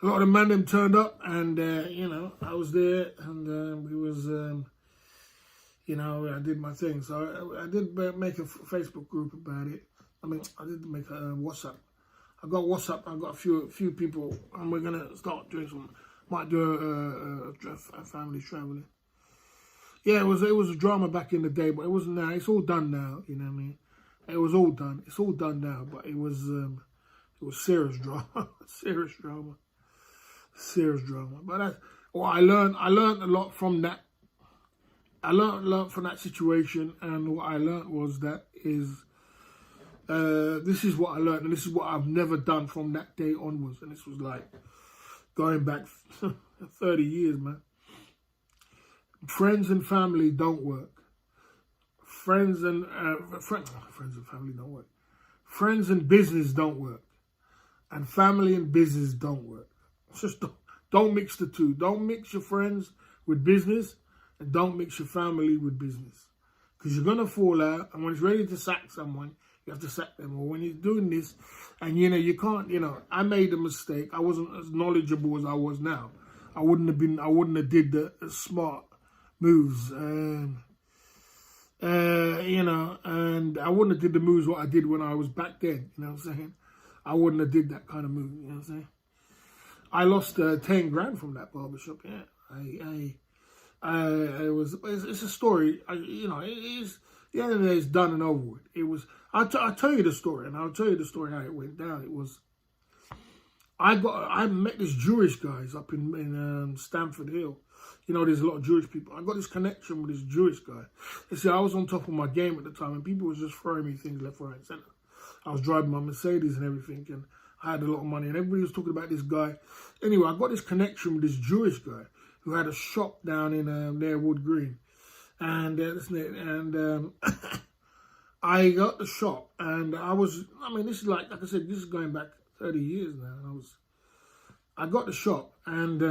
A lot of mandem turned up, and you know, I was there, and we was, you know, I did my thing. So I did make a Facebook group about it. I mean, I did make a WhatsApp. I got WhatsApp. I got a few people, and we're gonna start doing might do a family traveling. Yeah, it was a drama back in the day, but it wasn't now. It's all done now. You know what I mean? It was all done. It's all done now, but it was serious drama, serious drama. But I learned a lot from that. I learned a lot from that situation, and what I learned was that this is what I learned, and this is what I've never done from that day onwards. And this was like going back 30 years, man. Friends and family don't work. Friends and family don't work. Friends and business don't work, and family and business don't work. Just don't mix the two. Don't mix your friends with business, and don't mix your family with business, because you're gonna fall out. And when it's ready to sack someone, you have to sack them. Or when you're doing this, and you know you can't. You know, I made a mistake. I wasn't as knowledgeable as I was now. I wouldn't have did the smart moves. You know, and I wouldn't have did the moves what I did when I was back then. You know what I'm saying? I wouldn't have did that kind of move. You know what I'm saying? I lost 10 grand from that barbershop. Yeah, it's a story. You know, it is. The end of the day, it's done and over with. It was. I'll tell you the story, and I'll tell you the story how it went down. It was. I met these Jewish guys up in Stamford Hill. You know, there's a lot of Jewish people. I got this connection with this Jewish guy. You see, I was on top of my game at the time, and people was just throwing me things left, right, and centre. I was driving my Mercedes and everything, and I had a lot of money, and everybody was talking about this guy. Anyway, I got this connection with this Jewish guy who had a shop down in near Wood Green, and I got the shop, and this is like I said, this is going back 30 years now. I got the shop, and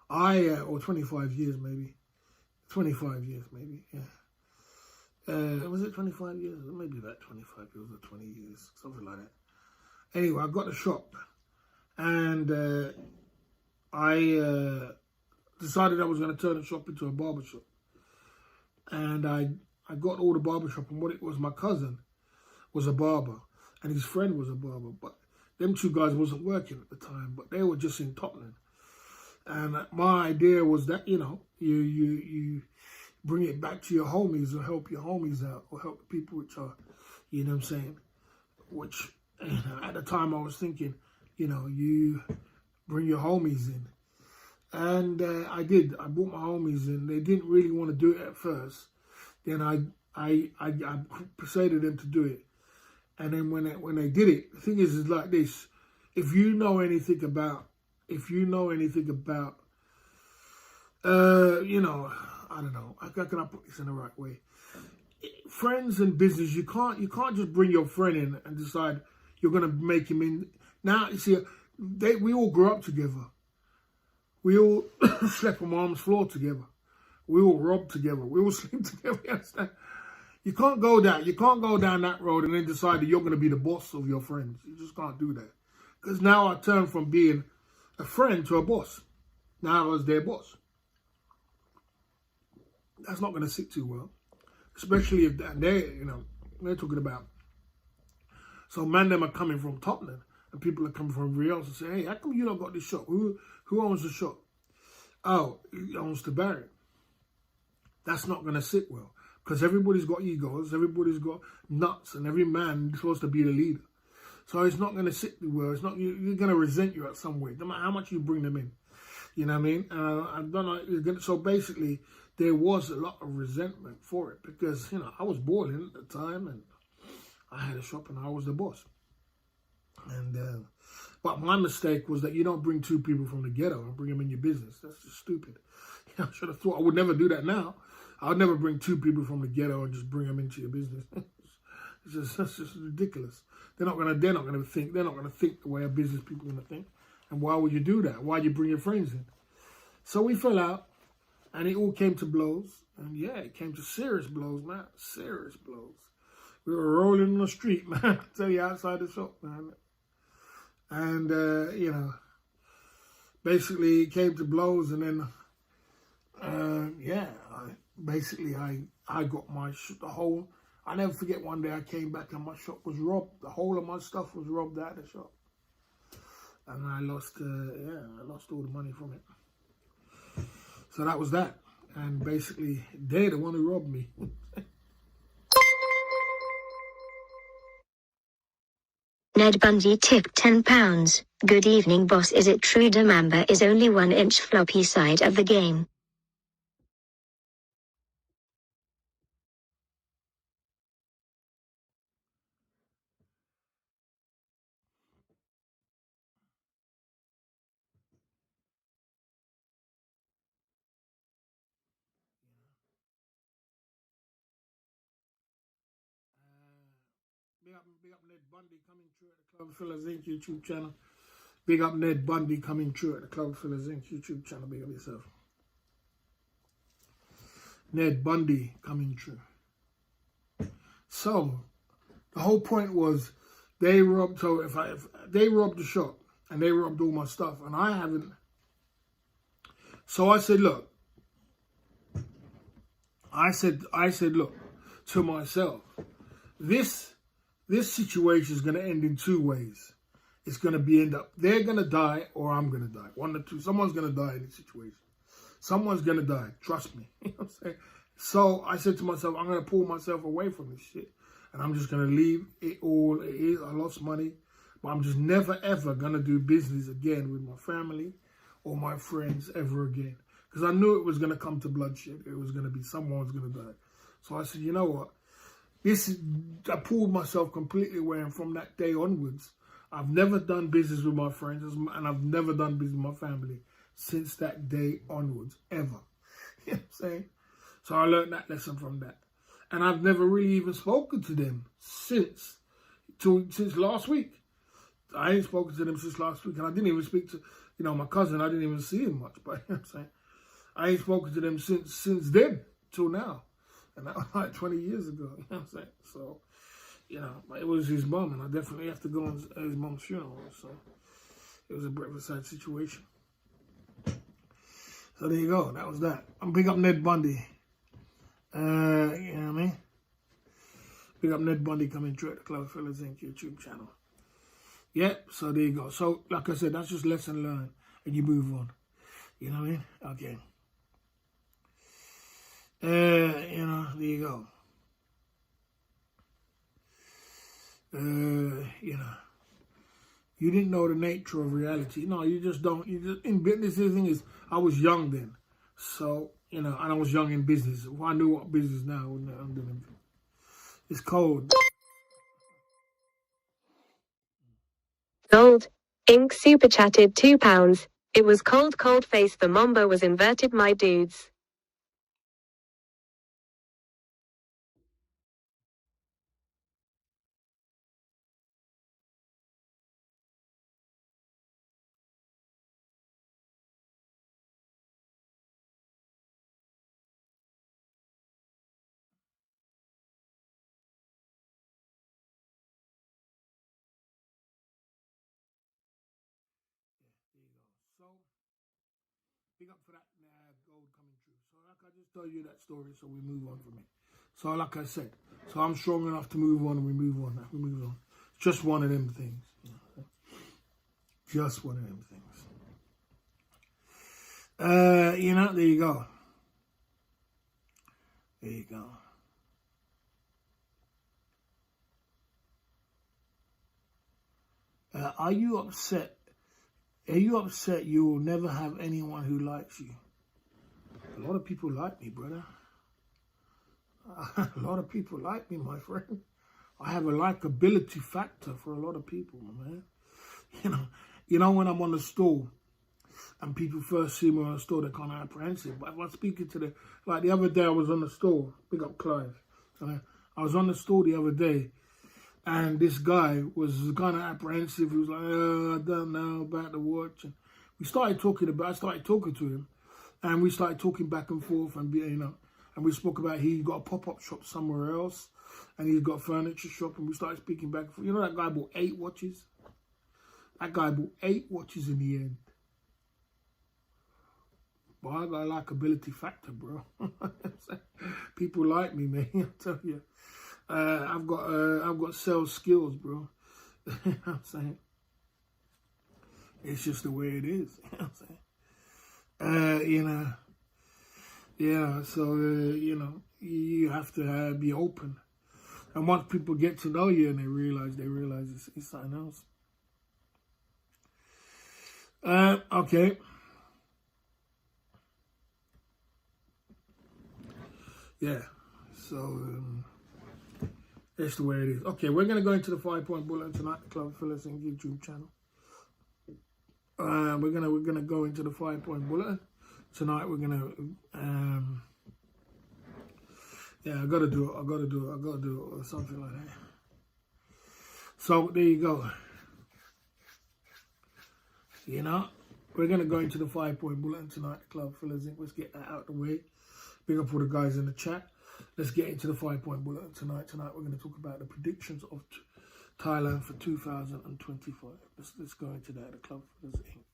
or 25 years maybe, 25 years maybe, yeah. Was it 25 years? Maybe about 25 years or 20 years, something like that. Anyway, I got the shop, and I decided I was going to turn the shop into a barbershop. And I got all the barbershop, and what it was, my cousin was a barber, and his friend was a barber, but them two guys wasn't working at the time, but they were just in Tottenham. And my idea was that, you know, you bring it back to your homies or help your homies out or help people which are, you know what I'm saying, which, you know, at the time I was thinking, you know, you bring your homies in. And I did. I brought my homies in. They didn't really want to do it at first. Then I persuaded them to do it. And then when they did it, the thing is like this. If you know anything about, you know, I don't know, how can I put this in the right way? Friends and business, you can't just bring your friend in and decide you're gonna make him in. Now you see, we all grew up together. We all slept on mom's floor together. We all robbed together. We all sleep together. You understand? You can't go down that road and then decide that you're going to be the boss of your friends. You just can't do that. Because now I turned from being a friend to a boss. Now I was their boss. That's not going to sit too well. Especially if they're talking about. So man, them are coming from Tottenham and people are coming from everywhere else and say, hey, how come you not got this shop? Who owns the shop? Oh, he owns the Barrett. That's not going to sit well. Because everybody's got egos, everybody's got nuts, and every man is supposed to be the leader. So it's not going to sit well. It's not, you're going to resent you at some way, no matter how much you bring them in. You know what I mean? I don't know. So basically, there was a lot of resentment for it because, you know, I was boiling at the time and I had a shop and I was the boss. And but my mistake was that you don't bring two people from the ghetto and bring them in your business. That's just stupid. You know, I should have thought I would never do that now. I would never bring two people from the ghetto and just bring them into your business. That's just ridiculous. They're not gonna think the way a business people are gonna think. And why would you do that? Why'd you bring your friends in? So we fell out and it all came to blows. And yeah, it came to serious blows, man. Serious blows. We were rolling on the street, man. I tell you, outside the shop, man. And you know, basically it came to blows and then I got my I never forget one day I came back and my shop was robbed. The whole of my stuff was robbed out of the shop. And I lost all the money from it. So that was that. And basically, they're the one who robbed me. Ned Bundy tipped £10. Good evening, boss. Is it true Demamba is only 1 inch floppy side of the game? Big up Ned Bundy coming true at the Club Fillers Inc. YouTube channel. Big up Ned Bundy coming true at the Club Fillers Inc. YouTube channel. Big up yourself. Ned Bundy coming true. So the whole point was they robbed. So if they robbed the shop and they robbed all my stuff and I haven't. So I said, look. I said, look, to myself, this situation is going to end in two ways. It's going to they're going to die or I'm going to die. One or two. Someone's going to die in this situation. Someone's going to die. Trust me. You know what I'm saying? So I said to myself, I'm going to pull myself away from this shit. And I'm just going to leave it all. It is. I lost money. But I'm just never, ever going to do business again with my family or my friends ever again. Because I knew it was going to come to bloodshed. It was going to be someone's going to die. So I said, you know what? I pulled myself completely away, and from that day onwards, I've never done business with my friends, and I've never done business with my family since that day onwards, ever. You know what I'm saying? So I learned that lesson from that. And I've never really even spoken to them since last week. I ain't spoken to them since last week, and I didn't even speak to, my cousin. I didn't even see him much, but you know what I'm saying? I ain't spoken to them since then, till now. And that was like 20 years ago, you know what I'm saying? So, it was his mum, and I definitely have to go on his mum's funeral. So, it was a bit of a sad situation. So, there you go. That was that. I'm big up Ned Bundy. You know what I mean? Big up Ned Bundy coming through at the Club Fillers Inc. YouTube channel. Yep, so there you go. So, like I said, that's just lesson learned, and you move on. You know what I mean? Okay. You know, there you go. You know, you didn't know the nature of reality. No, you just don't. You just in business. The thing is, I was young then, so you know, and I was young in business. If I knew what business now, I wouldn't have done it. It's cold. Gold. Ink super chatted £2. It was cold face the Mombo was inverted my dudes. There you go. So, big up for that gold coming true. So, like I just tell you that story, so we move on from it. So, like I said, so I'm strong enough to move on, and we move on. We move on. It's just one of them things. You know? Just one of them things. You know, there you go. There you go. Are you upset? Are you upset you will never have anyone who likes you? A lot of people like me, brother. A lot of people like me, my friend. I have a likability factor for a lot of people, man. You know when I'm on the store and people first see me on the store, they're kind of apprehensive. But if I'm speaking to like the other day, I was on the store. Big up Clive. I was on the store the other day, and this guy was kind of apprehensive. He was like, I don't know about the watch. And I started talking to him, and we started talking back and forth, and and we spoke about he got a pop-up shop somewhere else, and he's got a furniture shop, and we started speaking back and forth. You know that guy bought 8 watches? That guy bought 8 watches in the end. But I got a likability factor, bro. People like me, man. I tell you. I've got sales skills, bro. You know what I'm saying? It's just the way it is. You know what I'm saying? So you have to be open. And once people get to know you and they realize it's something else. Okay. Yeah. So that's the way it is. Okay, we're gonna go into the 5-point bulletin tonight, the Club Phyllis and YouTube channel. We're gonna go into the 5-point bulletin tonight. We're gonna yeah, I gotta do it or something like that. So there you go. You know, we're gonna go into the 5-point bulletin tonight, the Club Phyllis. Let's get that out of the way. Big up all the guys in the chat. Let's get into the 5-point bulletin tonight. Tonight we're going to talk about the predictions of Thailand for 2025. Let's go into that. The Club Phyllis Inc.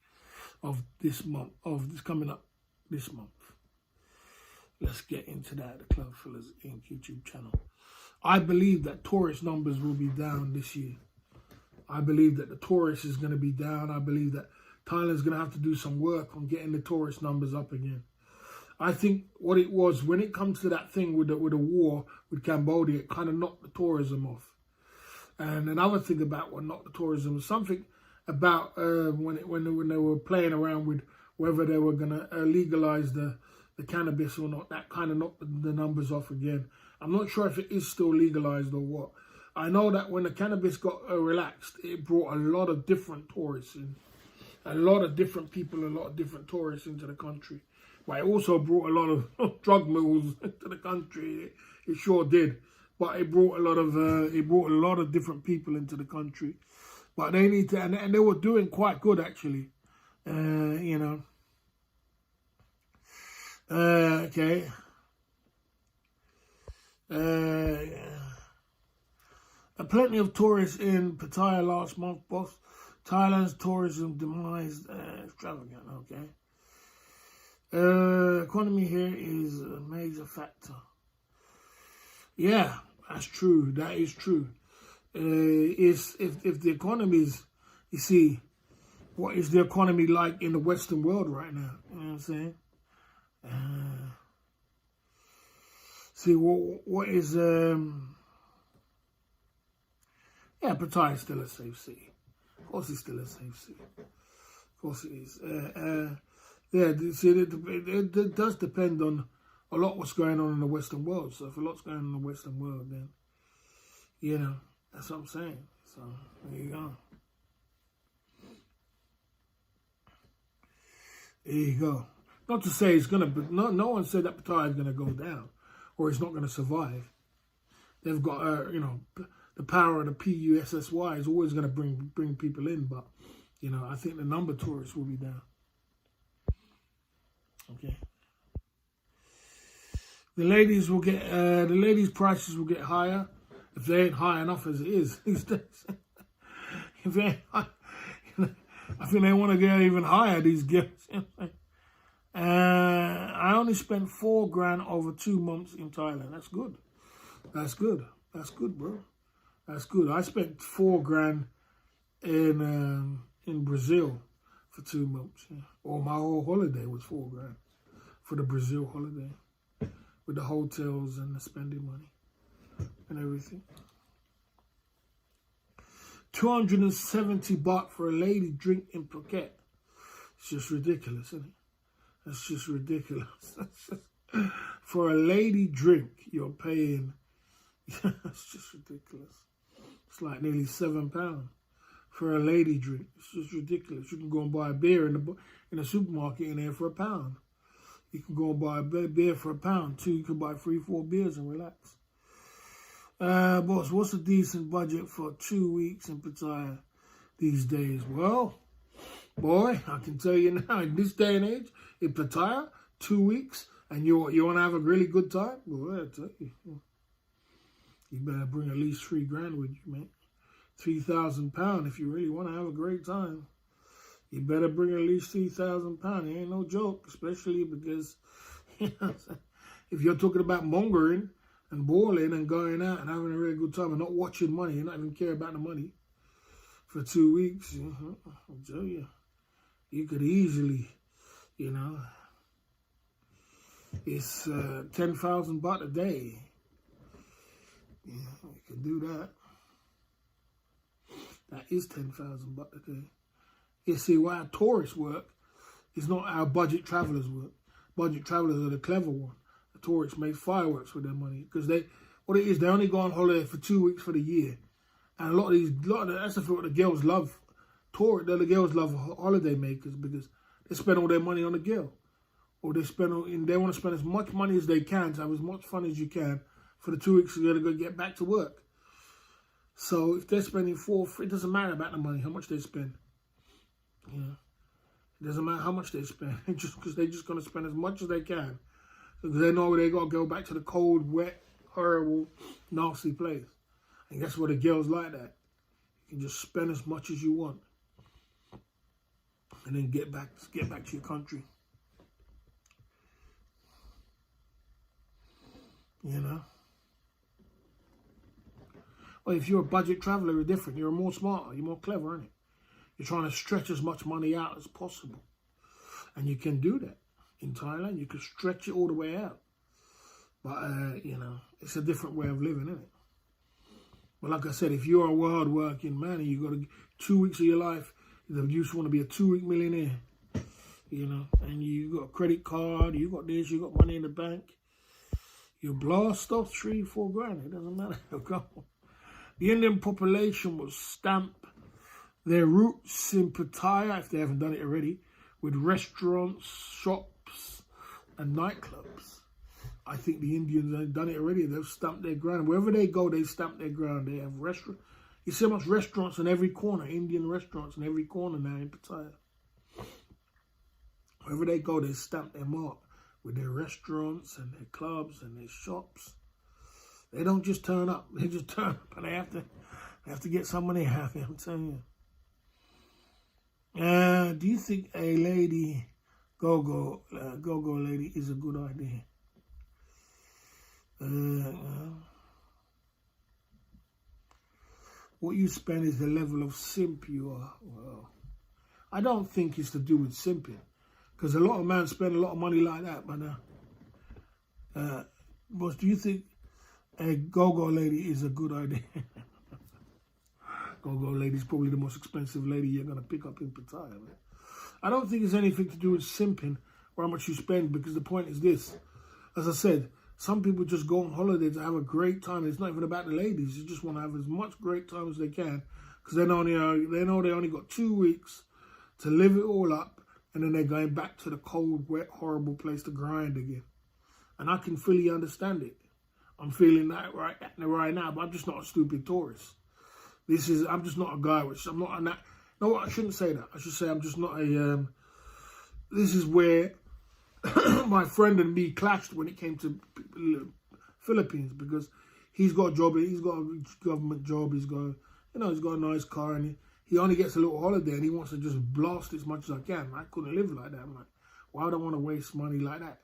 of this month, coming up this month. Let's get into that. The Club Phyllis Inc. YouTube channel. I believe that tourist numbers will be down this year. I believe that the tourist is going to be down. I believe that Thailand's going to have to do some work on getting the tourist numbers up again. I think what it was, when it comes to that thing with the war with Cambodia, it kind of knocked the tourism off. And another thing about what knocked the tourism was something about when they were playing around with whether they were going to legalize the cannabis or not. That kind of knocked the numbers off again. I'm not sure if it is still legalized or what. I know that when the cannabis got relaxed, it brought a lot of different tourists in. A lot of different people, a lot of different tourists into the country. But it also brought a lot of drug mules to the country. It sure did. But it brought a lot of different people into the country. But they need to, and they were doing quite good actually. Okay. Plenty of tourists in Pattaya last month, boss. Thailand's tourism demise extravagant. Okay. Economy here is a major factor. Yeah, that's true. That is true. If the economies, you see, what is the economy like in the Western world right now? You know what I'm saying? See, what is... Yeah, Pattaya is still a safe city. Of course it's still a safe city. Of course it is. Yeah, see, it does depend on a lot what's going on in the Western world. So if a lot's going on in the Western world, then, you know, that's what I'm saying. So, there you go. There you go. Not to say it's going to, no one said that Pattaya is going to go down or it's not going to survive. They've got, you know, the power of the PUSSY is always going to bring people in. But, you know, I think the number of tourists will be down. Okay. The ladies will get, the ladies' prices will get higher if they ain't high enough as it is these days. If they ain't high, you know, I think they want to get even higher, these girls. I only spent $4,000 over 2 months in Thailand. That's good. That's good. That's good, bro. That's good. I spent $4,000 in Brazil for 2 months. Yeah. Or my whole holiday was $4,000 for the Brazil holiday, with the hotels and the spending money and everything. 270 baht for a lady drink in Phuket. It's just ridiculous, isn't it? That's just ridiculous. For a lady drink, you're paying. It's just ridiculous. It's like nearly £7 for a lady drink. It's just ridiculous. You can go and buy a beer in the supermarket in there for £1. You can go and buy a beer for £1 too. You can buy 3-4 beers and relax. Boss, what's a decent budget for 2 weeks in Pattaya these days? Well, boy, I can tell you now, in this day and age, in Pattaya, 2 weeks, and you want to have a really good time? Well, I tell you, you better bring at least $3,000 with you, mate. £3,000 if you really want to have a great time. You better bring at least £3,000. It ain't no joke, especially because, you know, if you're talking about mongering and balling and going out and having a really good time and not watching money and not even care about the money for 2 weeks, I'll tell you, you could easily, you know, it's 10,000 baht a day. Yeah, you can do that. That is 10,000 baht a day. You see, why our tourists work is not how budget travelers work. Budget travelers are the clever one. The tourists make fireworks with their money because what it is, they only go on holiday for 2 weeks for the year, and that's what the girls love. The girls love holiday makers because they spend all their money on the girl, or they want to spend as much money as they can to have as much fun as you can for the 2 weeks they're going to get back to work. So if they're spending it doesn't matter about the money, how much they spend. You know, it doesn't matter how much they spend, just because they're just going to spend as much as they can, because they know they got to go back to the cold, wet, horrible, nasty place. And guess what? The girls like that. You can just spend as much as you want, and then get back to your country. You know. Well, if you're a budget traveler, you're different. You're more smarter. You're more clever, aren't you? You're trying to stretch as much money out as possible. And you can do that. In Thailand, you can stretch it all the way out. But, you know, it's a different way of living, isn't it? But like I said, if you're a hard-working man and you've got 2 weeks of your life, you just want to be a 2-week millionaire, you know, and you got a credit card, you got this, you got money in the bank, you blast off $3-4 It doesn't matter. The Indian population will stamp their roots in Pattaya, if they haven't done it already, with restaurants, shops, and nightclubs. I think the Indians have done it already. They've stamped their ground. Wherever they go, they stamp their ground. They have restaurants. You see how much restaurants in every corner, Indian restaurants in every corner now in Pattaya. Wherever they go, they stamp their mark with their restaurants and their clubs and their shops. They don't just turn up. They just turn up, and they have to get some money out of it, I'm telling you. Do you think a lady go-go lady is a good idea? What you spend is the level of simp you are. Well, I don't think it's to do with simping. Because a lot of men spend a lot of money like that. But, boss, do you think a go-go lady is a good idea? Go-go lady is probably the most expensive lady you're going to pick up in Pattaya, man. I don't think it's anything to do with simping or how much you spend, because the point is this. As I said, some people just go on holiday to have a great time. It's not even about the ladies. You just want to have as much great time as they can, because they know they only got 2 weeks to live it all up, and then they're going back to the cold, wet, horrible place to grind again. And I can fully understand it. I'm feeling that right now, but I'm just not a stupid tourist. I'm just not a guy, no, I shouldn't say that. I should say I'm just not a, this is where my friend and me clashed when it came to Philippines, because he's got a job, he's got a government job, he's got a nice car, and he only gets a little holiday, and he wants to just blast as much as I can. I couldn't live like that. I'm like, why would I want to waste money like that?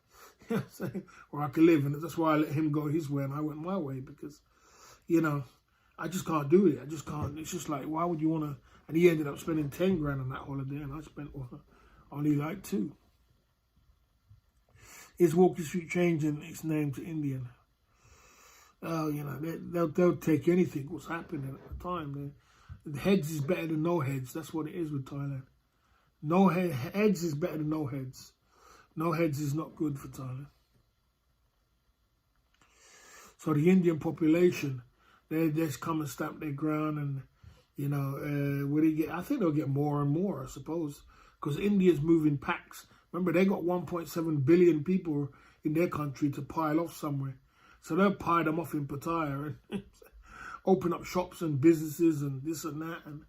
You know what I'm saying? Where I could live, and that's why I let him go his way and I went my way, because, I just can't do it. I just can't. It's just like, why would you want to? And he ended up spending 10 grand on that holiday, and I spent only like 2. Is Walking Street changing its name to Indian? Oh, they'll take anything. What's happening at the time? Heads is better than no heads. That's what it is with Thailand. Heads is better than no heads. No heads is not good for Thailand. So the Indian population, they just come and stamp their ground, and what do you get? I think they'll get more and more, I suppose, because India's moving packs. Remember, they got 1.7 billion people in their country to pile off somewhere. So they'll pile them off in Pattaya and open up shops and businesses and this and that, and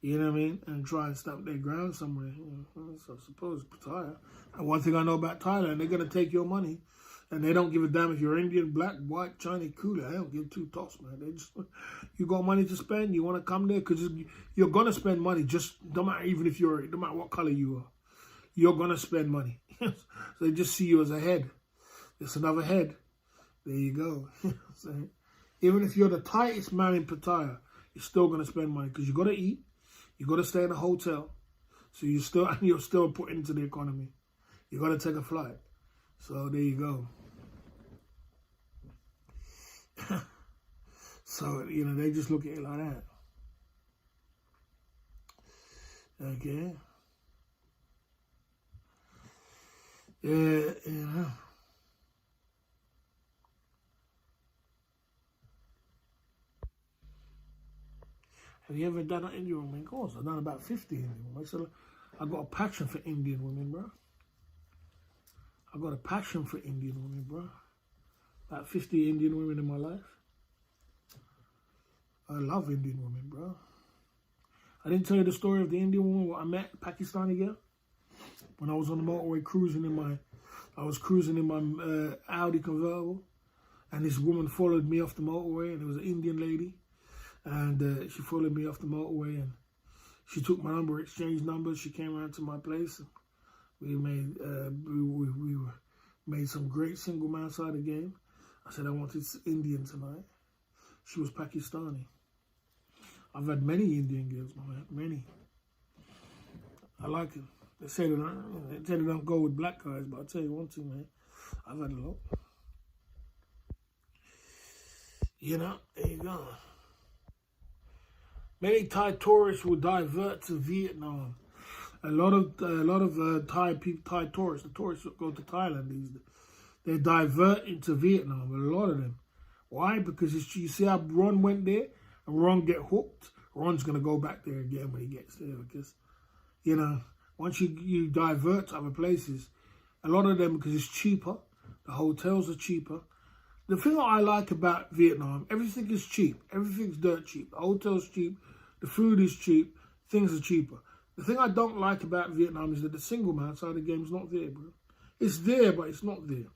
you know what I mean, and try and stamp their ground somewhere. So I suppose Pattaya. And one thing I know about Thailand, they're going to take your money, and they don't give a damn if you're Indian, black, white, Chinese, cooler. They don't give 2 toss, man. They just, you got money to spend, you want to come there, because you're going to spend money, just no matter what color you are. You're going to spend money. So they just see you as a head. It's another head. There you go. So, even if you're the tightest man in Pattaya, you're still going to spend money, because you got to eat. You got to stay in a hotel. So you're still putting into the economy. You got to take a flight. So there you go. So, they just look at it like that. Okay. Yeah. Have you ever done an Indian woman course? I've done about 50 Indian women. So I've got a passion for Indian women, bro. I've got a passion for Indian women, bro. About 50 Indian women in my life. I love Indian women, bro. I didn't tell you the story of the Indian woman where I met, Pakistani girl. When I was on the motorway cruising in my Audi convertible, and this woman followed me off the motorway, and it was an Indian lady, and she followed me off the motorway, and she took my number, exchanged numbers. She came around to my place, and we made some great single man side of game. I said I wanted Indian tonight. She was Pakistani. I've had many Indian girls, man, many. I like it. They say they don't go with black guys, but I'll tell you one thing, man. I've had a lot. There you go. Many Thai tourists will divert to Vietnam. A lot of Thai tourists, the tourists that go to Thailand these days, they divert into Vietnam. A lot of them. Why? Because you see how Ron went there, and Ron get hooked. Ron's gonna go back there again when he gets there, because once you divert to other places, a lot of them, because it's cheaper, the hotels are cheaper. The thing that I like about Vietnam, everything is cheap. Everything's dirt cheap. The hotel's cheap. The food is cheap. Things are cheaper. The thing I don't like about Vietnam is that the single man side of the game is not there, bro. It's there, but it's not there.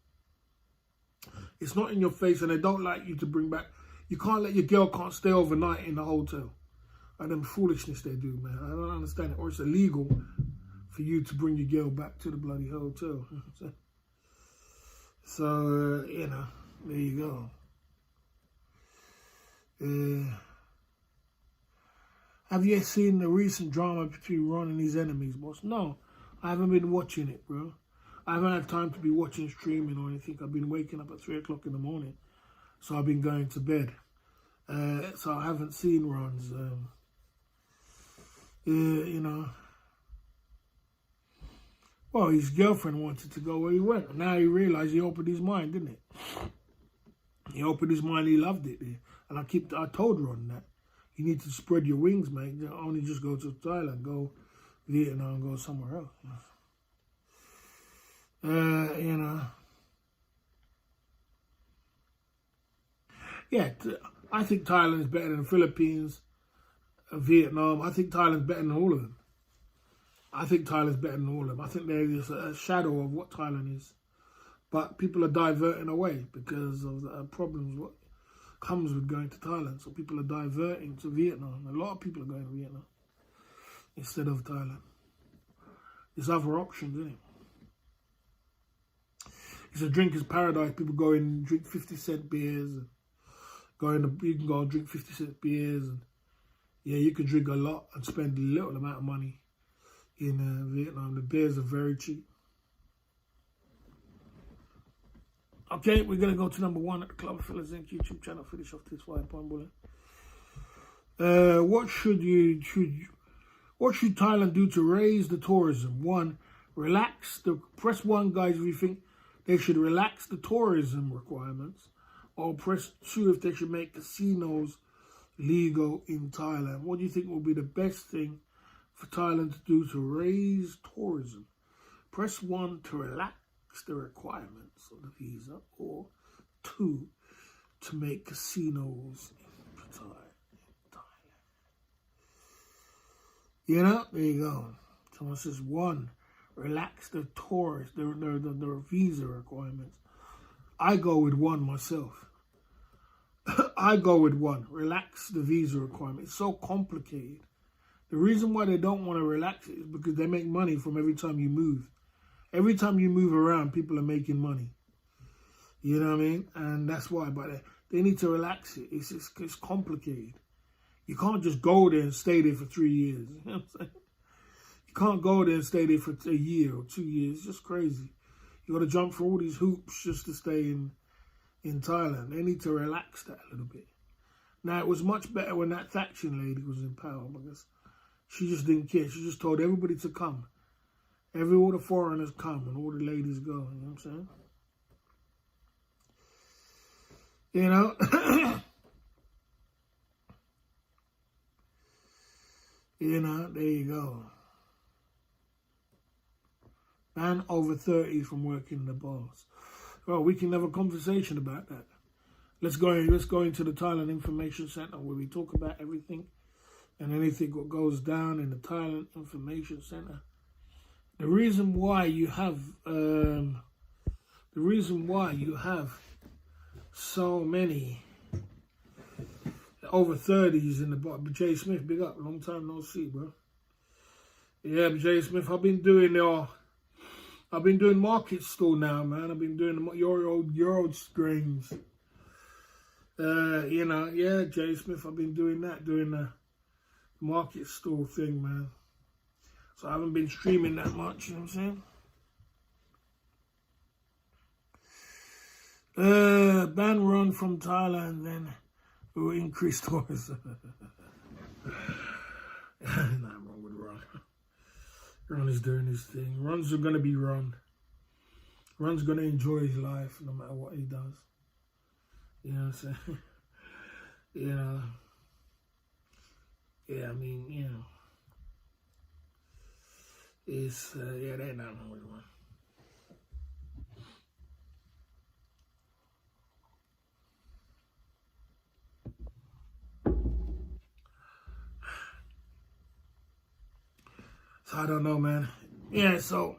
It's not in your face, and they don't like you to bring back. You can't let your girl can't stay overnight in the hotel. And them foolishness they do, man. I don't understand it. Or it's illegal for you to bring your girl back to the bloody hotel. So, there you go. Have you seen the recent drama between Ron and his enemies, boss? No, I haven't been watching it, bro. I haven't had time to be watching streaming or anything. I've been waking up at 3 o'clock in the morning, so I've been going to bed. So I haven't seen Ron's, you know. Well, his girlfriend wanted to go where he went. Now he realised he opened his mind, didn't it? He opened his mind, he loved it. And I told Ron that. You need to spread your wings, mate. You don't only just go to Thailand, go Vietnam, go somewhere else. You know. Yeah, I think Thailand is better than the Philippines, Vietnam. I think Thailand's better than all of them. I think Thailand's better than all of them. I think they're just a shadow of what Thailand is. But people are diverting away because of the problems what comes with going to Thailand. So people are diverting to Vietnam. A lot of people are going to Vietnam instead of Thailand. There's other options, isn't it? It's a drinker's paradise. People go in and drink 50-cent beers. And you can go and drink 50-cent beers. And yeah, you can drink a lot and spend a little amount of money in Vietnam. The beers are very cheap. Okay, we're going to go to number 1 at the Club of Fellas Inc. YouTube channel. Finish off this white pine bullet. What should Thailand do to raise the tourism? 1, press 1, guys, if you think they should relax the tourism requirements. Or press 2 if they should make casinos legal in Thailand. What do you think will be the best thing for Thailand to do to raise tourism? Press 1 to relax the requirements of the visa, or 2 to make casinos in Thailand. You know, there you go. Someone says 1, relax the tourist, the visa requirements. I go with 1 myself. I go with 1, relax the visa requirement. It's so complicated. The reason why they don't want to relax it is because they make money from every time you move. Every time you move around, people are making money. You know what I mean? And that's why. But they need to relax it. It's complicated. You can't just go there and stay there for 3 years. You know what I'm saying? You can't go there and stay there for a year or 2 years. It's just crazy. You got to jump through all these hoops just to stay in Thailand. They need to relax that a little bit. Now, it was much better when that Thatcher lady was in power because she just didn't care. She just told everybody to come. All the foreigners come and all the ladies go. You know what I'm saying? You know? You know, there you go. Ban over 30 from working in the bars. Well, we can have a conversation about that. Let's go into the Thailand Information Center where we talk about everything and anything what goes down in the Thailand Information Center. The reason why you have so many over 30s in the bar. Jay Smith, big up, long time no see, bro. Yeah, Jay Smith, I've been doing market stall now, man. I've been doing your old strings. You know, yeah, Jay Smith, I've been doing the market stall thing, man. So I haven't been streaming that much, you know what I'm saying? Ban Ron from Thailand, then will increase tourism. Nothing wrong with Ron. Ron is doing his thing. Ron's going to be Ron. Ron's going to enjoy his life no matter what he does. You know what I'm saying? You know. Yeah, I mean, you know. It's, yeah, they're not wrong with Ron. So I don't know, man. Yeah, so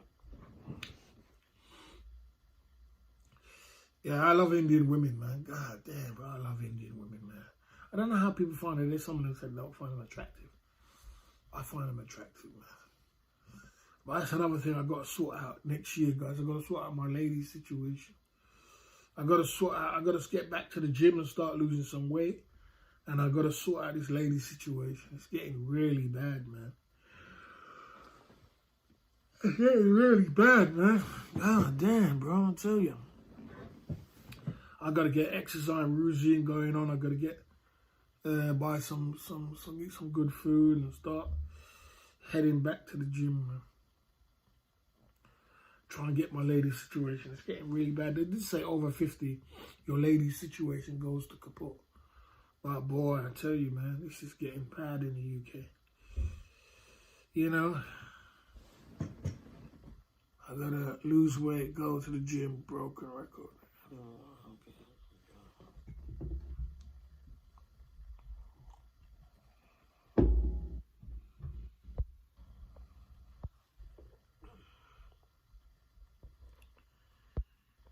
yeah, I love Indian women, man. God damn, bro, I love Indian women, man. I don't know how people find it. There's someone who said don't find them attractive. I find them attractive, man. But that's another thing I got to sort out next year, guys. I got to sort out my lady situation. I got to get back to the gym and start losing some weight. And I got to sort out this lady situation. It's getting really bad, man. It's getting really bad, man. God damn, bro, I tell you. I got to get exercise routine going on. I got to get buy eat some good food and start heading back to the gym, man. Try and get my lady situation. It's getting really bad. They did say over 50, your lady situation goes to kaput. But boy, I tell you, man, this is getting bad in the UK. You know, I gotta lose weight, go to the gym, broken record.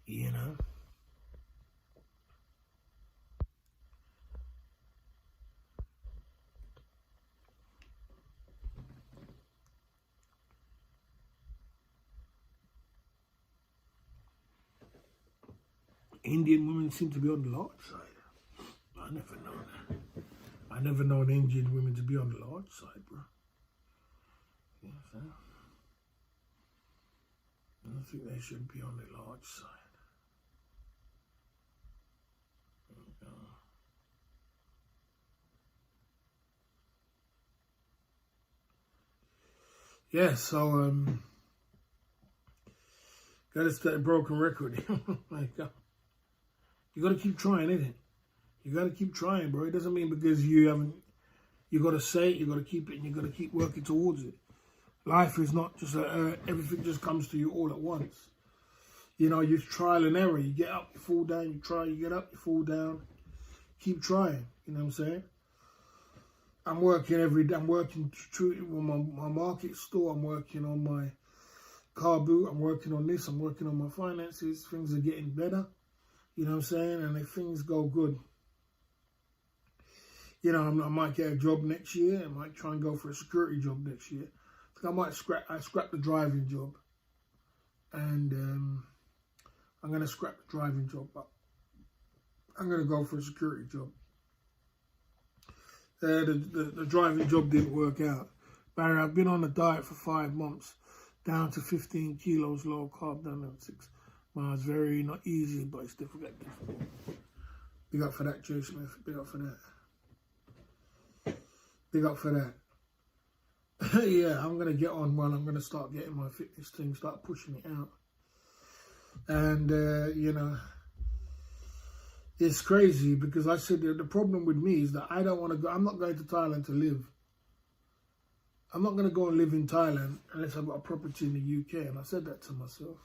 You know? Indian women seem to be on the large side. I never know that. I never known Indian women to be on the large side, bro. You know what I'm saying? I don't think they should be on the large side. Yeah, so gotta stay broken record. Like, you gotta keep trying, innit? You gotta keep trying, bro. It doesn't mean because you haven't. You gotta say it. You gotta keep it, and you gotta keep working towards it. Life is not just everything just comes to you all at once. You know, you trial and error. You get up, you fall down. You try, you get up, you fall down. Keep trying. You know what I'm saying? I'm working every day. I'm working on my market store. I'm working on my car boot. I'm working on this. I'm working on my finances. Things are getting better. You know what I'm saying? And if things go good, you know, I might get a job next year. I might try and go for a security job next year. I might scrap the driving job. And I'm going to scrap the driving job. But I'm going to go for a security job. The driving job didn't work out. Barry, I've been on a diet for 5 months, down to 15 kilos, low carb, down to 6 miles. Very not easy, but it's difficult. Big up for that, Joe Smith. Big up for that. Big up for that. Yeah, I'm going to get on one. I'm going to start getting my fitness thing, start pushing it out. And, you know, it's crazy because I said the problem with me is that I don't want to go. I'm not going to Thailand to live. I'm not going to go and live in Thailand unless I've got a property in the UK. And I said that to myself.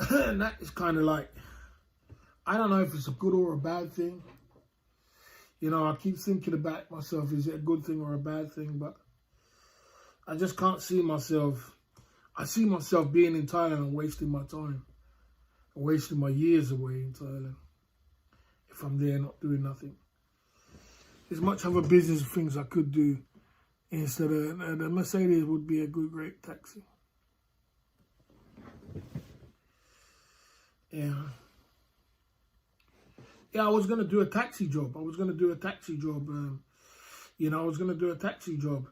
And that is kind of like, I don't know if it's a good or a bad thing. You know, I keep thinking about myself, is it a good thing or a bad thing? But I just can't see myself. I see myself being in Thailand and wasting my time. Wasting my years away in Thailand if I'm there not doing nothing. There's much other business things I could do instead of the Mercedes would be a good, great taxi. Yeah. Yeah, I was going to do a taxi job. You know, I was going to do a taxi job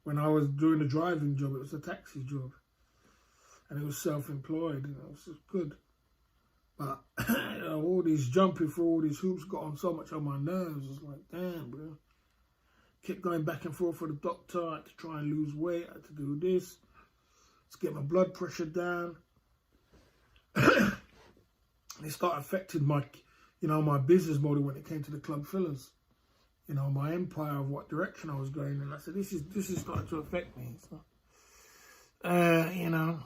when I was doing the driving job. It was a taxi job. And it was self-employed. And it was just good. But you know, all these jumping through all these hoops got on so much on my nerves. It's like, damn, bro. Kept going back and forth for the doctor. I had to try and lose weight. I had to do this. Let's get my blood pressure down. It started affecting my, you know, my business model when it came to the club fillers. You know, my empire of what direction I was going in. I said, this is starting to affect me. So, you know.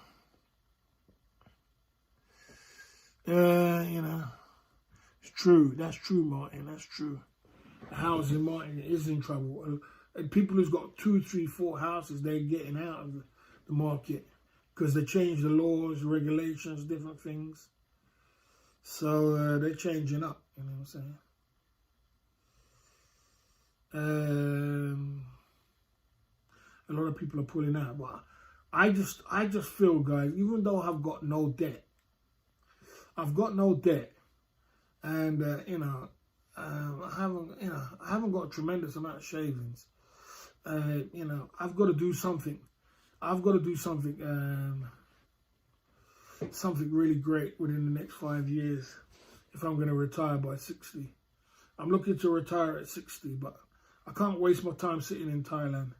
You know, it's true. That's true, Martin. That's true. The housing market is in trouble. And people who's got 2, 3, 4 houses, they're getting out of the market because they changed the laws, regulations, different things. So they're changing up. You know what I'm saying? A lot of people are pulling out, but I just feel, guys, even though I've got no debt, and, you know, I haven't got a tremendous amount of shavings. I've got to do something. I've got to do something, something really great within the next 5 years if I'm going to retire by 60. I'm looking to retire at 60, but I can't waste my time sitting in Thailand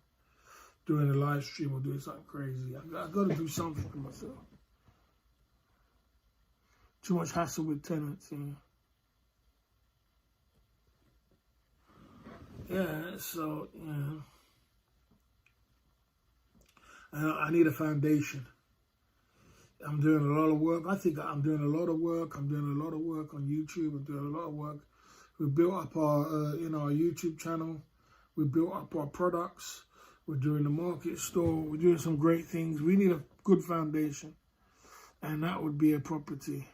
doing a live stream or doing something crazy. I've got to do something for myself. Too much hassle with tenants, Yeah, so, I need a foundation. I'm doing a lot of work. I think I'm doing a lot of work. I'm doing a lot of work on YouTube. I'm doing a lot of work. We built up our, our YouTube channel. We built up our products. We're doing the market store. We're doing some great things. We need a good foundation. And that would be a property.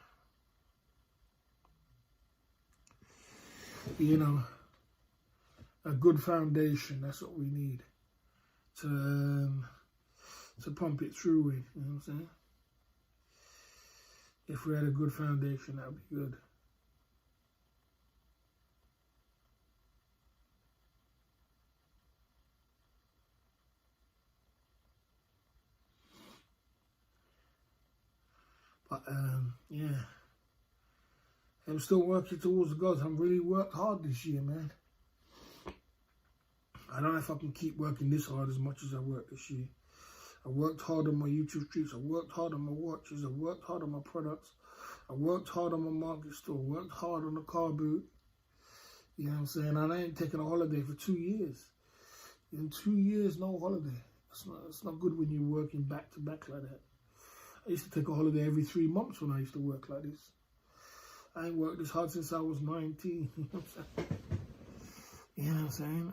A good foundation. That's what we need to pump it through with. You know what I'm saying? If we had a good foundation, that would be good. But, yeah. I'm still working towards the goals. I've really worked hard this year, man. I don't know if I can keep working this hard as much as I worked this year. I worked hard on my YouTube streams. I worked hard on my watches. I worked hard on my products. I worked hard on my market store. Worked hard on the car boot. You know what I'm saying? And I ain't taking a holiday for 2 years. In 2 years, no holiday. It's not good when you're working back to back like that. I used to take a holiday every 3 months when I used to work like this. I ain't worked this hard since I was 19. You know what I'm saying?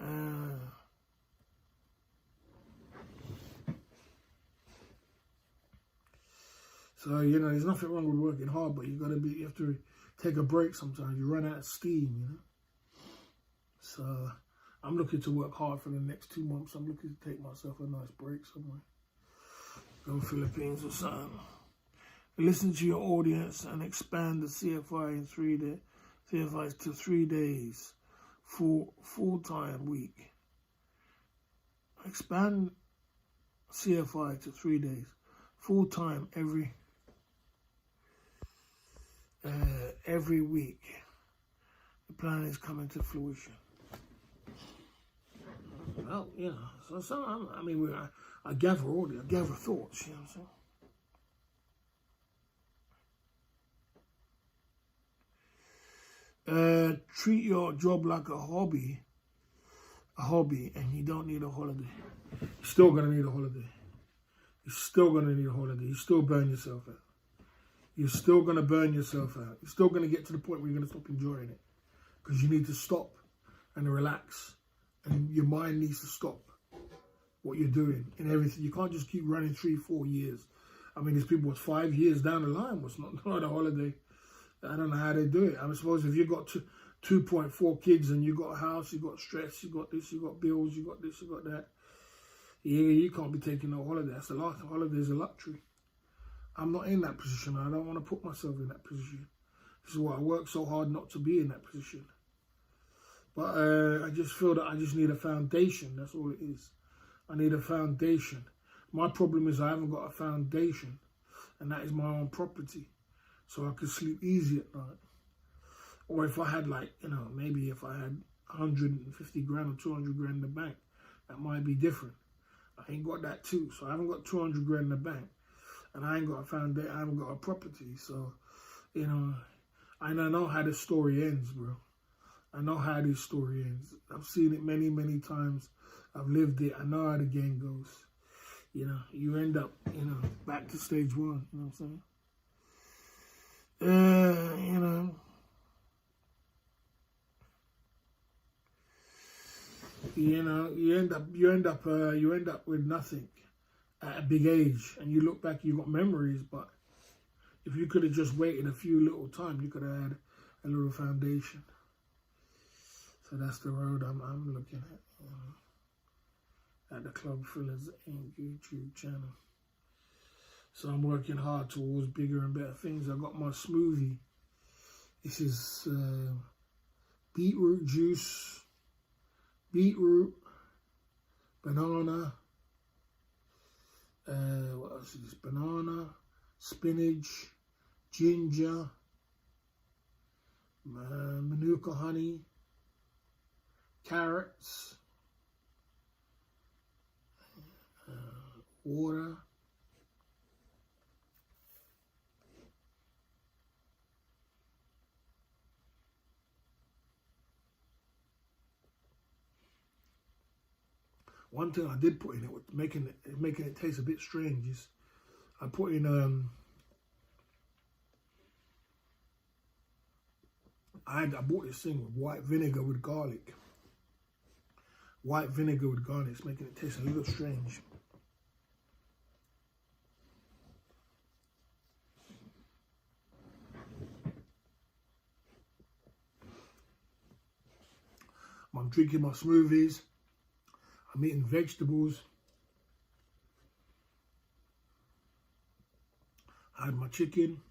So, there's nothing wrong with working hard, but you have to take a break sometimes. You run out of steam, So, I'm looking to work hard for the next 2 months. I'm looking to take myself a nice break somewhere. Go to Philippines or something. Listen to your audience and expand the CFI in 3 days. CFI to 3 days. Full-time week. Expand CFI to 3 days. Full-time every week. The plan is coming to fruition. Well, I gather audio, I gather thoughts, you know what I'm saying? Treat your job like a hobby, and you don't need a holiday. You're still going to need a holiday. You're still going to need a holiday. You still burn yourself out. You're still going to burn yourself out. You're still going to get to the point where you're going to stop enjoying it. Because you need to stop and relax. And your mind needs to stop what you're doing and everything. You can't just keep running 3-4 years. I mean, there's people what's 5 years down the line. What's not a holiday. I don't know how they do it. I suppose if you've got 2.4 kids and you got a house, you got stress, you got this, you got bills, you got this, you got that. Yeah, you can't be taking no holiday. That's the last holiday is a luxury. I'm not in that position. I don't want to put myself in that position. This is why I work so hard not to be in that position. But I just feel that I just need a foundation. That's all it is. I need a foundation. My problem is I haven't got a foundation. And that is my own property. So I could sleep easy at night. Or if I had maybe if I had 150 grand or 200 grand in the bank, that might be different. I ain't got that too. So I haven't got 200 grand in the bank. And I ain't got a foundation, I haven't got a property. So, I know how this story ends, bro. I know how this story ends. I've seen it many, many times. I've lived it. I know how the game goes. You end up, back to stage one. You know what I'm saying? You end up with nothing at a big age, and you look back, you got memories, but if you could have just waited a few little time, you could have had a little foundation. So that's the road I'm looking at the Club Fillers Inc. YouTube channel. So I'm working hard towards bigger and better things. I got my smoothie. This is beetroot juice, beetroot, banana, what else is this? Banana, spinach, ginger, manuka honey, carrots, water, one thing I did put in it, making it taste a bit strange, is I put in I bought this thing with white vinegar with garlic. White vinegar with garlic, it's making it taste a little strange. I'm drinking my smoothies. I'm eating vegetables. I had my chicken.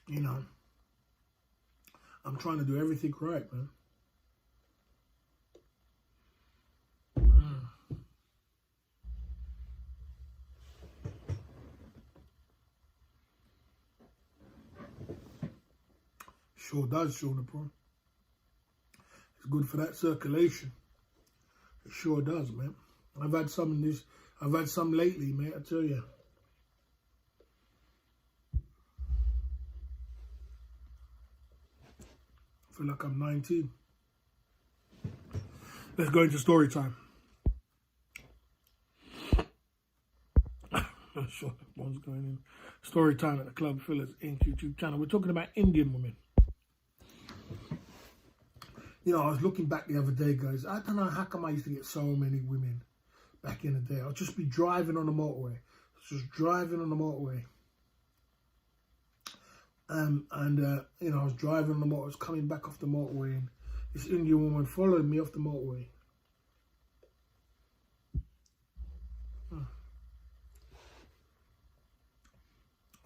You know, I'm trying to do everything right, man. Sure does, Sean Pro. It's good for that circulation. It sure does, man. I've had some lately, mate, I tell you. I feel like I'm 19. Let's go into story time. Sure, one's going in. Story time at the Club Fillers Inc. YouTube channel. We're talking about Indian women. You know, I was looking back the other day, guys. I don't know how come I used to get so many women back in the day. I'll just be driving on the motorway. Just driving on the motorway. You know, I was driving on the motorway. I was coming back off the motorway, and this Indian woman followed me off the motorway.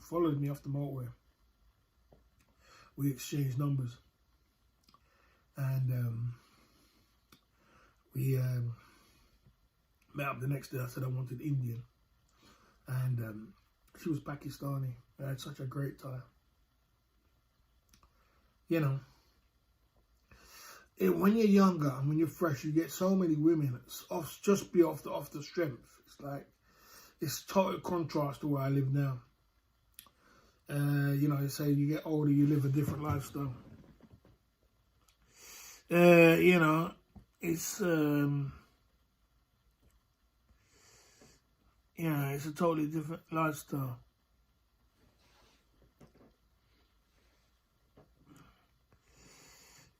Followed me off the motorway. We exchanged numbers. And we met up the next day. I said I wanted Indian. And she was Pakistani. I had such a great time. You know, when you're younger and when you're fresh, you get so many women off the strength. It's like, it's total contrast to where I live now. You know, they say you get older, you live a different lifestyle. You know, it's you know, it's a totally different lifestyle.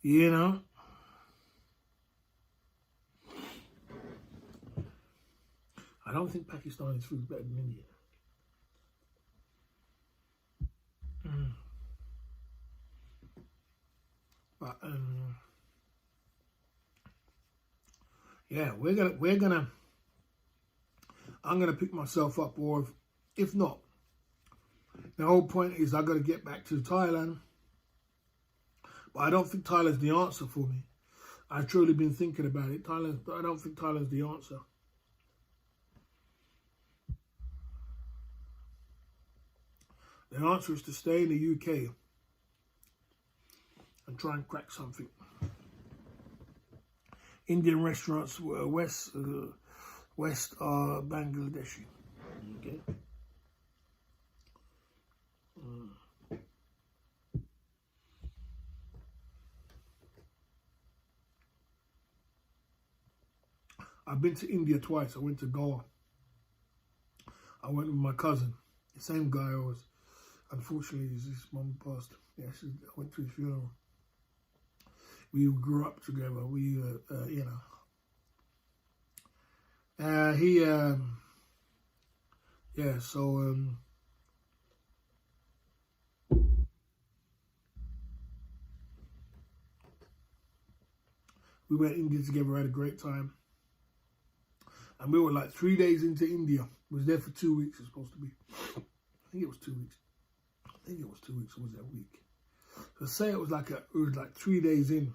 You know, I don't think Pakistani food is better than Indian. But yeah, I'm gonna pick myself up, or if not, the whole point is I gotta get back to Thailand. But I don't think Thailand's the answer for me. I've truly been thinking about it. I don't think Thailand's the answer. The answer is to stay in the UK and try and crack something. Indian restaurants west are Bangladeshi. Okay. I've been to India twice. I went to Goa. I went with my cousin, the same guy I was. Unfortunately, his mum passed. Yeah, I went to his funeral. We grew up together. We, you know. Yeah, so, we went to India together, had a great time. And we were like 3 days into India. We was there for 2 weeks, it's supposed to be. think it was 2 weeks. I think it was 2 weeks, or was it a week? So say it was like 3 days in,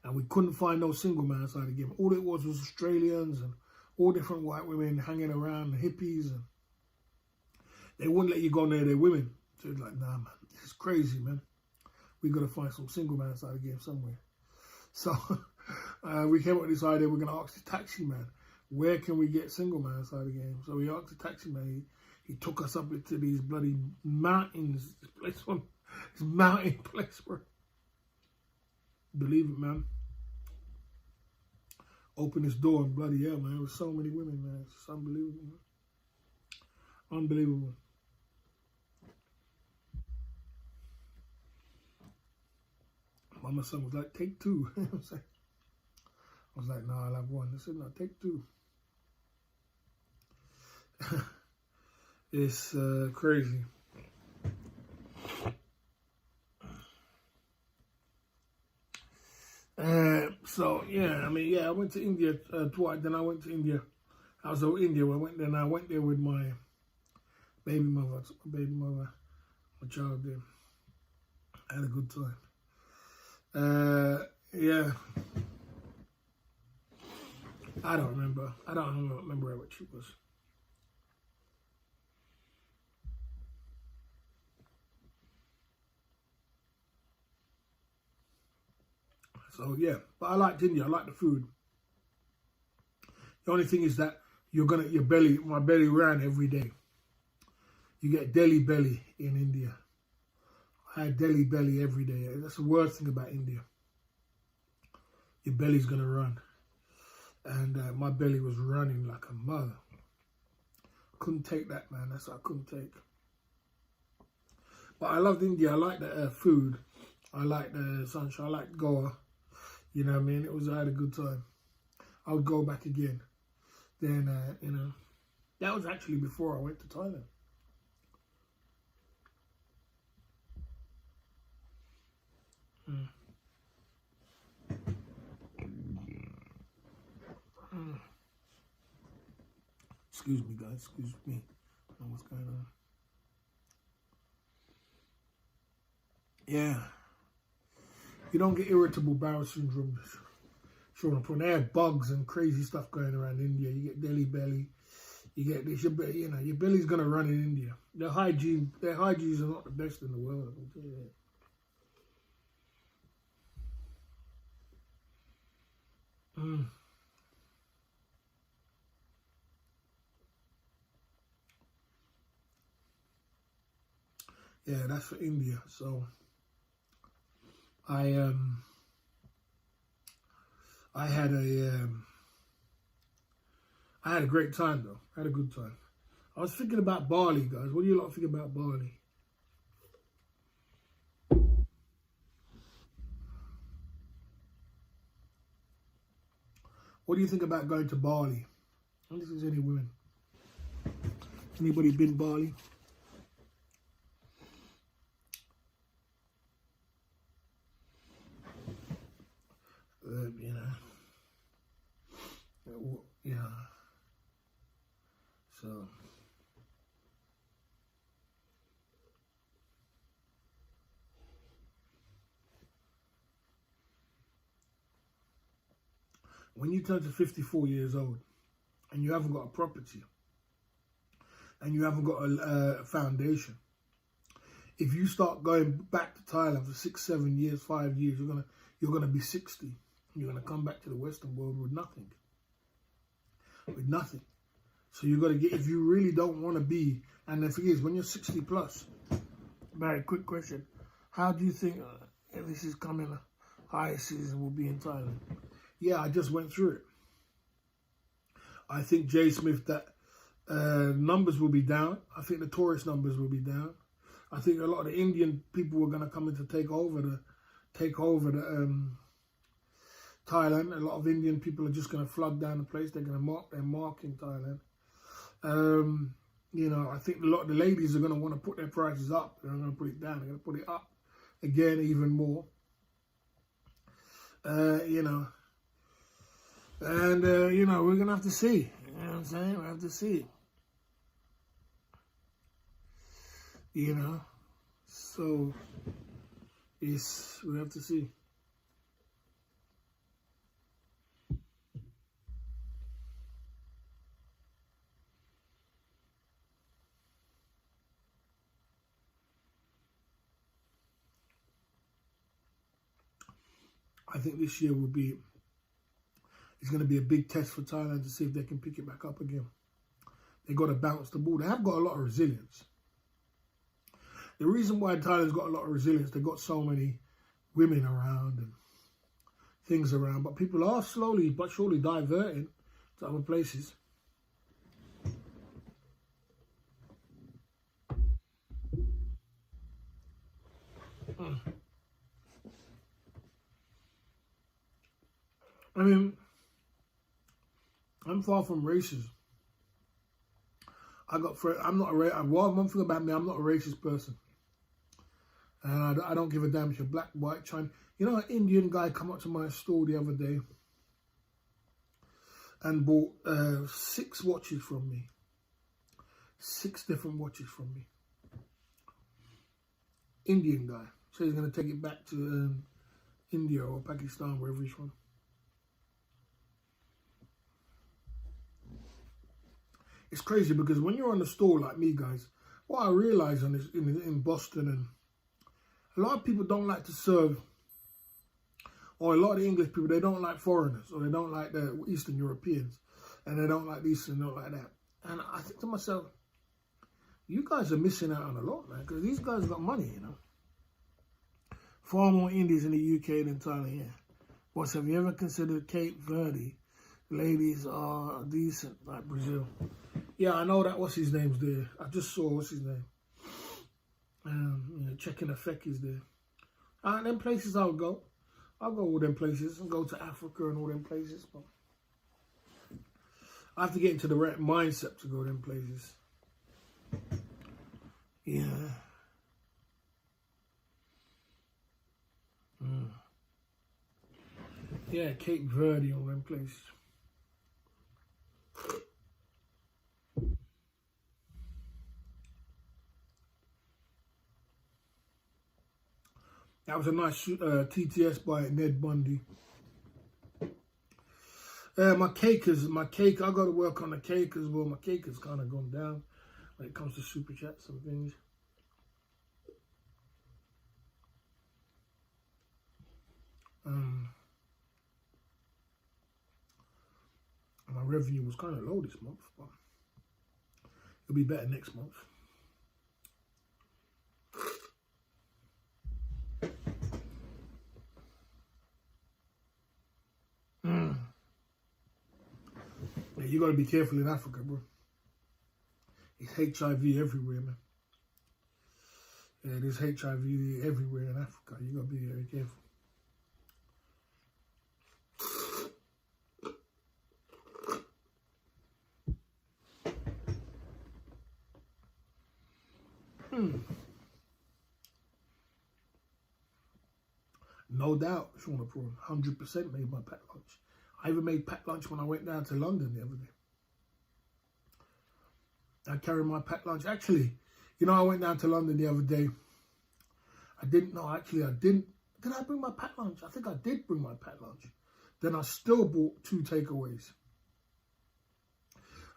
and we couldn't find no single man outside the game. All it was Australians and all different white women hanging around, hippies, and they wouldn't let you go near their women. So it's like, nah, man, this is crazy, man. We got to find some single man outside the game somewhere. So we came up with this idea. We're going to ask the taxi man, where can we get single man outside the game? So we asked the taxi man. He took us up into these bloody mountains. This mountain place, bro. Believe it, man. Open this door and bloody hell, man. There was so many women, man. It's just unbelievable, man. Unbelievable. My son was like, take two. I was like, no, I'll have one. I said, no, take two. It's crazy. So yeah, I mean, yeah, I went to India twice. Then I went to India. I was in India. I went there with my baby mother, my child there. I had a good time. Yeah. I don't remember what she was. So yeah, but I liked India. I liked the food. The only thing is that my belly ran every day. You get Delhi belly in India. I had Delhi belly every day. That's the worst thing about India. Your belly's gonna run, and my belly was running like a mother. Couldn't take that, man. That's what I couldn't take. But I loved India. I liked the food. I liked the sunshine. I liked Goa. You know what I mean? I had a good time. I would go back again. Then, you know, that was actually before I went to Thailand. Excuse me, guys. Excuse me. I don't know what's going on. Yeah. You don't get irritable bowel syndrome. Sure, they have bugs and crazy stuff going around India. You get Delhi belly. You get this. Your belly's gonna run in India. Their hygienes are not the best in the world. I'll tell you that. Yeah, that's for India. So I had a great time though. I had a good time. I was thinking about Bali, guys. What do you lot think about Bali? What do you think about going to Bali? I don't think there's any women. Anybody been Bali? You know, yeah. So, when you turn to 54 years old and you haven't got a property and you haven't got a foundation, if you start going back to Thailand for 6, 7 years, 5 years, you're gonna be 60. You're gonna come back to the Western world with nothing. With nothing. So you got to get, if you really don't want to be, and the thing is, when you're 60 plus, very quick question, how do you think this is coming, high season will be in Thailand? Yeah, I just went through it. I think Jay Smith, that numbers will be down. I think the tourist numbers will be down. I think a lot of the Indian people are going to come in to take over the Thailand. A lot of Indian people are just going to flood down the place. They're going to mark their mark in Thailand. You know, I think a lot of the ladies are going to want to put their prices up. They're not going to put it down. They're going to put it up again, even more. You know, and you know, we're going to have to see. You know what I'm saying? We have to see. you know. So it's, we have to see. I think this year will be, it's going to be a big test for Thailand to see if they can pick it back up again. They got to bounce the ball. They have got a lot of resilience. The reason why Thailand's got a lot of resilience, they've got so many women around and things around, but people are slowly but surely diverting to other places. I mean, I'm far from racist. I'm not one thing about me, I'm not a racist person. And I don't give a damn if you're black, white, Chinese. You know, an Indian guy come up to my store the other day and bought 6 watches from me. 6 different watches from me. Indian guy. So he's going to take it back to India or Pakistan, wherever he's from. It's crazy because when you're on the store like me, guys, what I realize on this, in Boston, and a lot of people don't like to serve, or a lot of the English people, they don't like foreigners, or they don't like the Eastern Europeans, and they don't like this and don't like that. And I think to myself, you guys are missing out on a lot, man, because these guys got money, you know. Far more Indians in the UK than Thailand, yeah. But have you ever considered Cape Verde? Ladies are decent, like Brazil. Yeah, I know that, what's his name's there. I just saw, what's his name? Checking Effect is there. Them places I'll go. I'll go all them places and go to Africa and all them places. But I have to get into the right mindset to go to them places. Yeah. Yeah, Cape Verde, all them places. That was a nice TTS by Ned Bundy. My cake, I got to work on the cake as well. My cake has kind of gone down when it comes to super chats and things. My revenue was kind of low this month, but it'll be better next month. Yeah, you got to be careful in Africa, bro. It's HIV everywhere, man. Yeah, there's HIV everywhere in Africa. You got to be very careful. No doubt, Sean Apron, 100% made my packed lunch. I even made packed lunch when I went down to London the other day. I carried my packed lunch. Actually, you know, I went down to London the other day. I didn't. Did I bring my packed lunch? I think I did bring my packed lunch. Then I still bought 2 takeaways.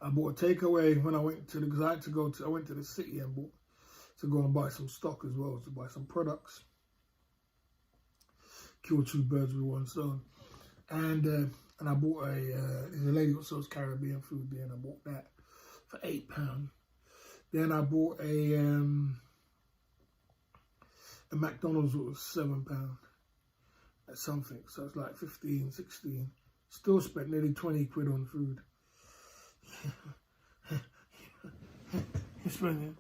I bought a takeaway when I went to because I had to go to, I went to the city and bought to go and buy some stock as well, to buy some products. Kill 2 birds with 1 stone. And I bought there's a lady who sells Caribbean food there, and I bought that for £8. Then I bought a McDonald's was £7. That's something. So it's like 15, 16. Still spent nearly 20 quid on food. You're spending.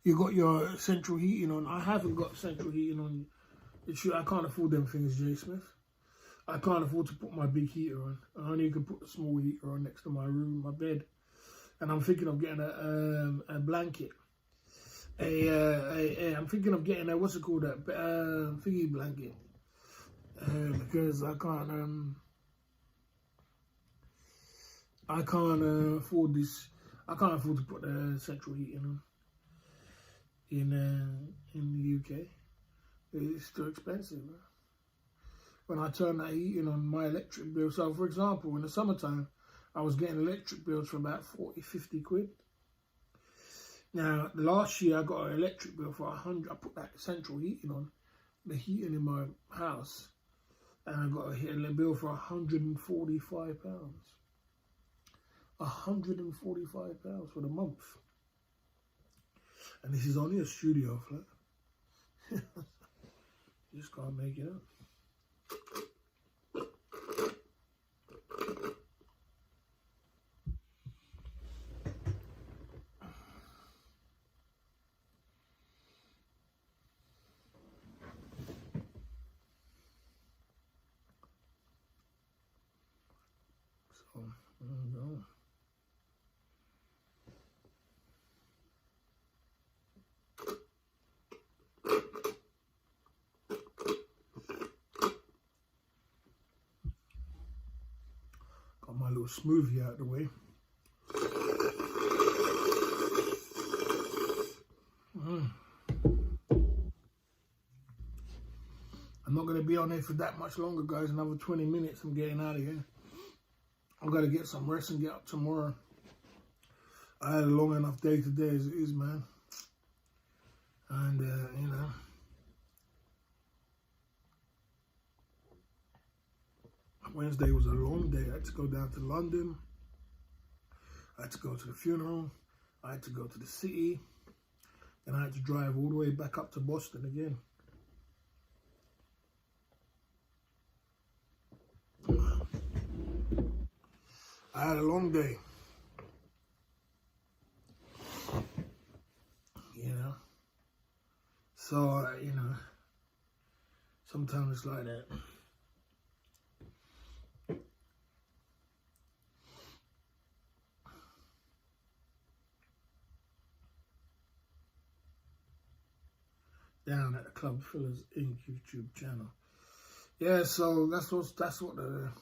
You got your central heating on. I haven't got central heating on. I can't afford them things, Jay Smith. I can't afford to put my big heater on. I only can put the small heater on next to my room, my bed. And I'm thinking of getting a blanket. I'm thinking of getting a, what's it called, that thingy blanket. Because I can't afford this. I can't afford to put the central heating on in the UK. It's too expensive. Man. When I turn that heating on, my electric bill. So, for example, in the summertime, I was getting electric bills for about 40, 50 quid. Now, last year I got an electric bill for 100. I put that central heating on, the heating in my house, and I got a bill for £145. £145 for the month. And this is only a studio flat. You just can't make it up. So, there we go. Got my little smoothie out of the way. I'm not going to be on here for that much longer, guys. Another 20 minutes, I'm getting out of here. I've got to get some rest and get up tomorrow. I had a long enough day today as it is, man. And, you know. Wednesday was a long day. I had to go down to London. I had to go to the funeral. I had to go to the city. And I had to drive all the way back up to Boston again. I had a long day. You know. So, you know, sometimes it's like that. Down at the Club Fillers Inc. YouTube channel. Yeah, so that's what the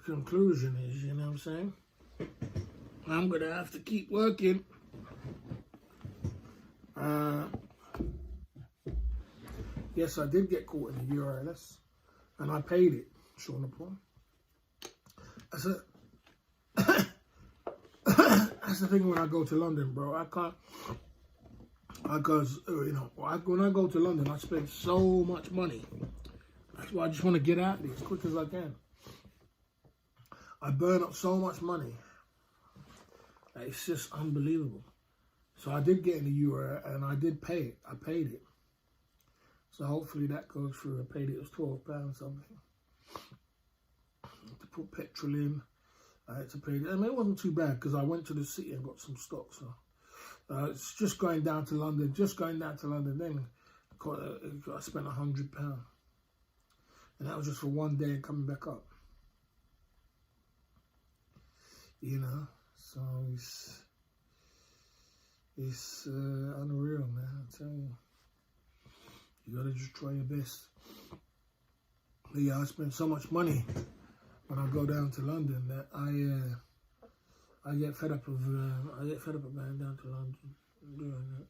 conclusion is. You know what I'm saying? I'm gonna have to keep working. Yes, I did get caught in the URLS, and I paid it. Sean upon. That's it. That's the thing when I go to London, bro. I can't. Because, you know, when I go to London, I spend so much money. That's why I just want to get out there as quick as I can. I burn up so much money. It's just unbelievable. So I did get in the URL and I did pay it. I paid it. So hopefully that goes through. I paid it. It was £12 something. To put petrol in. I had to pay it. I mean, it wasn't too bad because I went to the city and got some stock. So it's just going down to London. Then I spent £100. And that was just for one day and coming back up. You know, so it's unreal, man. I tell you, you gotta just try your best. But yeah, I spend so much money when I go down to London that I get fed up of going down to London and doing that.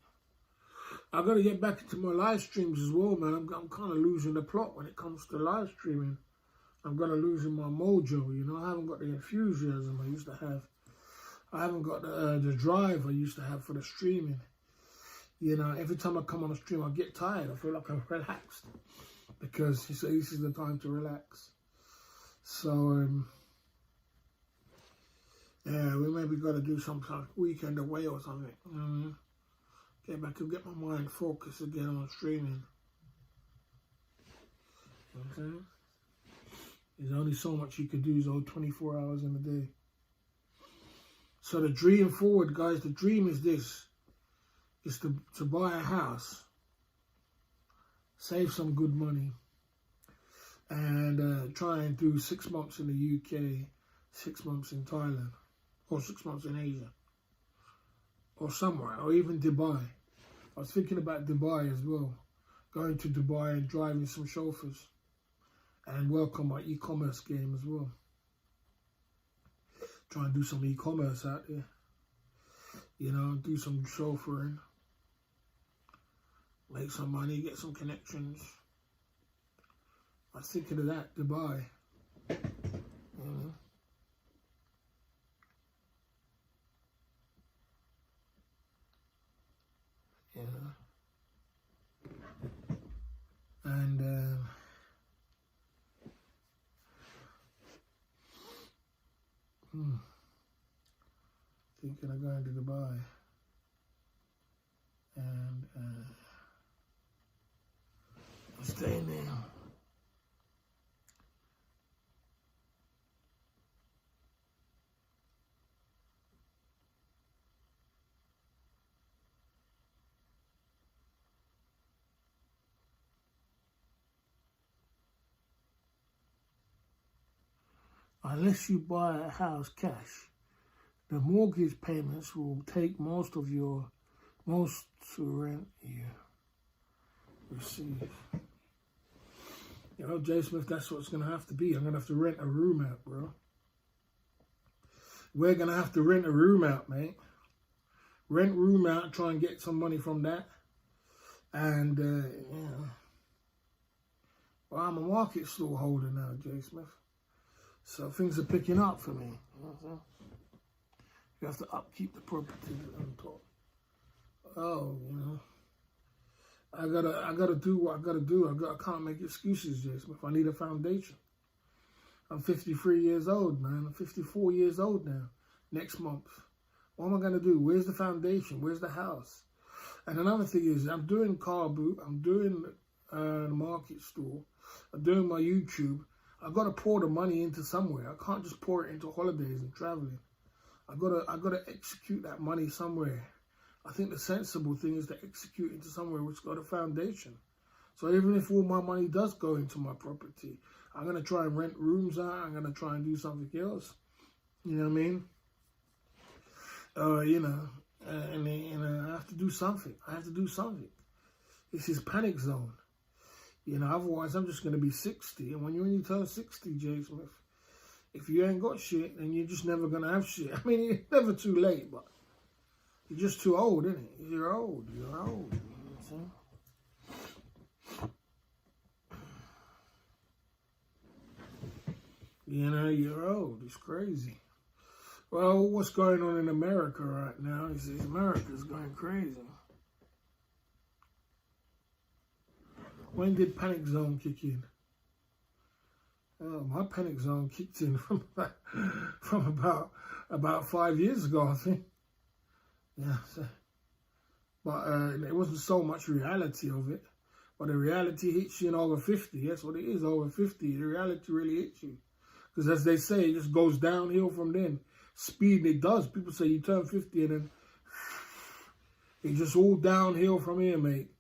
I gotta get back into my live streams as well, man. I'm kind of losing the plot when it comes to live streaming. I'm gonna losing my mojo, you know. I haven't got the enthusiasm I used to have. I haven't got the drive I used to have for the streaming. You know, every time I come on a stream, I get tired. I feel like I'm relaxed because this is the time to relax. So, yeah, we maybe got to do some kind of weekend away or something. Get back and get my mind focused again on streaming. Okay. There's only so much you can do, so 24 hours in a day. So the dream forward, guys, the dream is this. Is to buy a house, save some good money, and try and do 6 months in the UK, 6 months in Thailand, or 6 months in Asia, or somewhere, or even Dubai. I was thinking about Dubai as well, going to Dubai and driving some chauffeurs, and work on my e-commerce game as well. Try and do some e-commerce out there. You know, do some chauffeuring. Make some money, get some connections. I was thinking of that, Dubai. You know? Yeah. And thinking of going to Dubai and staying there. Unless you buy a house cash, the mortgage payments will take most to rent you receive. You know, Jay Smith, that's what it's going to have to be. I'm going to have to rent a room out, bro. We're going to have to rent a room out, mate. Rent room out, try and get some money from that. And, yeah. Well, I'm a market stall holder now, Jay Smith. So things are picking up for me. You know what I'm saying? You have to upkeep the property on top. Oh, you know. I gotta do what I gotta do. I can't make excuses, Jay Smith. I need a foundation. I'm 53 years old, man. I'm 54 years old now. Next month. What am I gonna do? Where's the foundation? Where's the house? And another thing is, I'm doing car boot. I'm doing the market store. I'm doing my YouTube. I gotta pour the money into somewhere. I can't just pour it into holidays and traveling. I gotta execute that money somewhere. I think the sensible thing is to execute into somewhere which got a foundation. So even if all my money does go into my property, I'm gonna try and rent rooms out. I'm gonna try and do something else. You know what I mean? You know, and I have to do something. I have to do something. This is panic zone. You know, otherwise I'm just going to be 60. And when you turn 60, Jay Smith, if you ain't got shit, then you're just never going to have shit. I mean, it's never too late, but you're just too old, isn't it? You're old. You're old. You know what I'm saying? You know, you're old. It's crazy. Well, what's going on in America right now is America's going crazy. When did panic zone kick in? Oh, my panic zone kicked in from about 5 years ago, I think. Yeah, but it wasn't so much reality of it. But the reality hits you in over 50. That's what it is, over 50. The reality really hits you. Because as they say, it just goes downhill from then. Speed, it does. People say you turn 50 and then it's just all downhill from here, mate.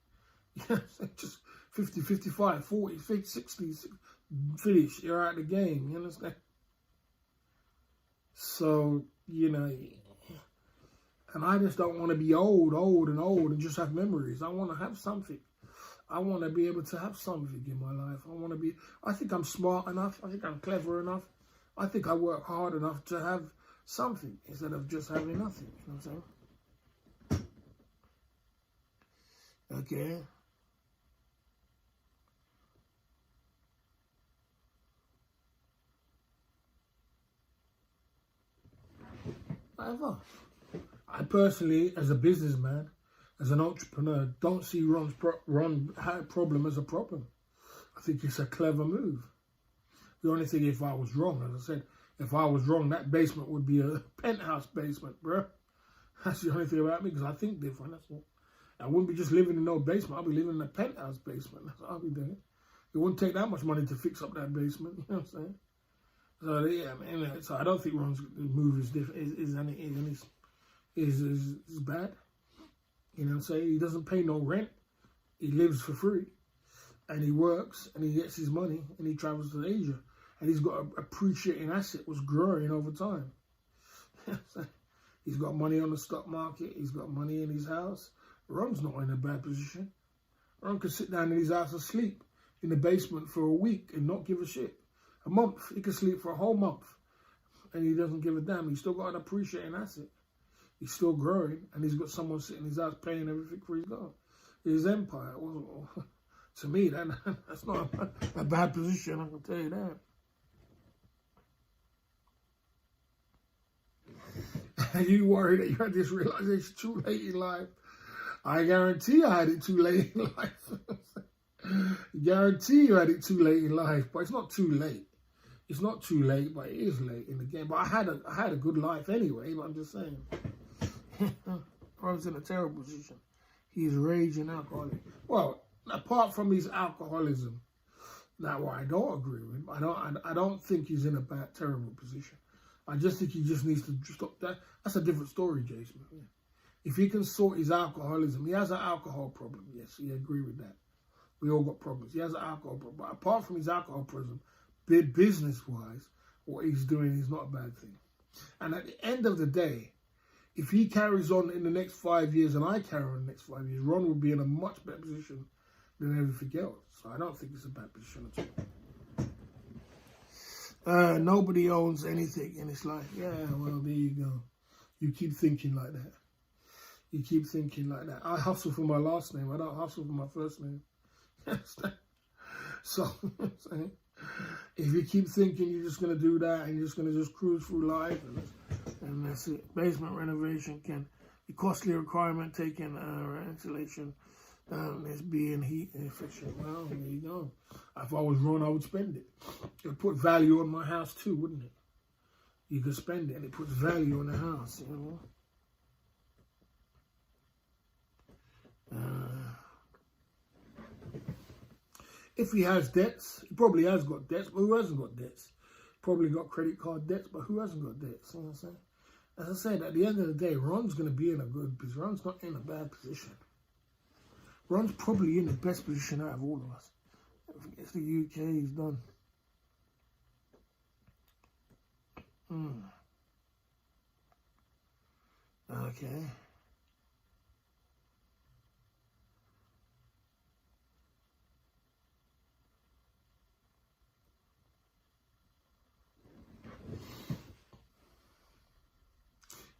Just 50, 55, 40, 60, finish. You're out of the game. You understand? So, you know, and I just don't want to be old and just have memories. I want to have something. I want to be able to have something in my life. I think I'm smart enough. I think I'm clever enough. I think I work hard enough to have something instead of just having nothing. You know what I'm saying? Okay. Whatever. I personally, as a businessman, as an entrepreneur, don't see Ron's problem as a problem. I think it's a clever move. The only thing, if I was wrong, as I said, if I was wrong, that basement would be a penthouse basement, bro. That's the only thing about me, because I think different, that's all. I wouldn't be just living in no basement. I'll be living in a penthouse basement. That's what I'll be doing. It wouldn't take that much money to fix up that basement, you know what I'm saying? So, yeah, man, so I don't think Ron's move is different, is bad. You know what I'm saying? He doesn't pay no rent. He lives for free. And he works, and he gets his money, and he travels to Asia. And he's got an appreciating asset was growing over time. He's got money on the stock market. He's got money in his house. Ron's not in a bad position. Ron could sit down in his house and sleep in the basement for a week and not give a shit. A month. He could sleep for a whole month and he doesn't give a damn. He's still got an appreciating asset. He's still growing, and he's got someone sitting in his house paying everything for his God. His empire. Well, to me, that's not a bad position, I can tell you that. You worry that you had this realization too late in life. I guarantee I had it too late in life. Guarantee you had it too late in life, but it's not too late. It's not too late, but it is late in the game. But I had a good life anyway, but I'm just saying. I was in a terrible position. He's raging alcoholic. Well, apart from his alcoholism, that's what I don't agree with. I don't think he's in a bad, terrible position. I just think he just needs to stop that. That's a different story, Jason. Yeah. If he can sort his alcoholism, he has an alcohol problem. Yes, I agree with that. We all got problems. He has an alcohol problem. But apart from his alcohol problem, business-wise, what he's doing is not a bad thing. And at the end of the day, if he carries on in the next 5 years and I carry on in the next 5 years, Ron will be in a much better position than everything else. So I don't think it's a bad position at all. Nobody owns anything in his life. Yeah, well, there you go. You keep thinking like that. You keep thinking like that. I hustle for my last name. I don't hustle for my first name. So, if you keep thinking you're just going to do that and you're just going to just cruise through life and that's it. Basement renovation can be costly requirement taking insulation down as being heat efficient. Well, there you go. If I was Ron, I would spend it. It would put value on my house too, wouldn't it? You could spend it and it puts value on the house, you know. If he has debts, he probably has got debts, but who hasn't got debts? Probably got credit card debts, but who hasn't got debts? You know what I'm saying? As I said, at the end of the day, Ron's going to be in a good position. Ron's not in a bad position. Ron's probably in the best position out of all of us. If he gets the UK, he's done. Okay.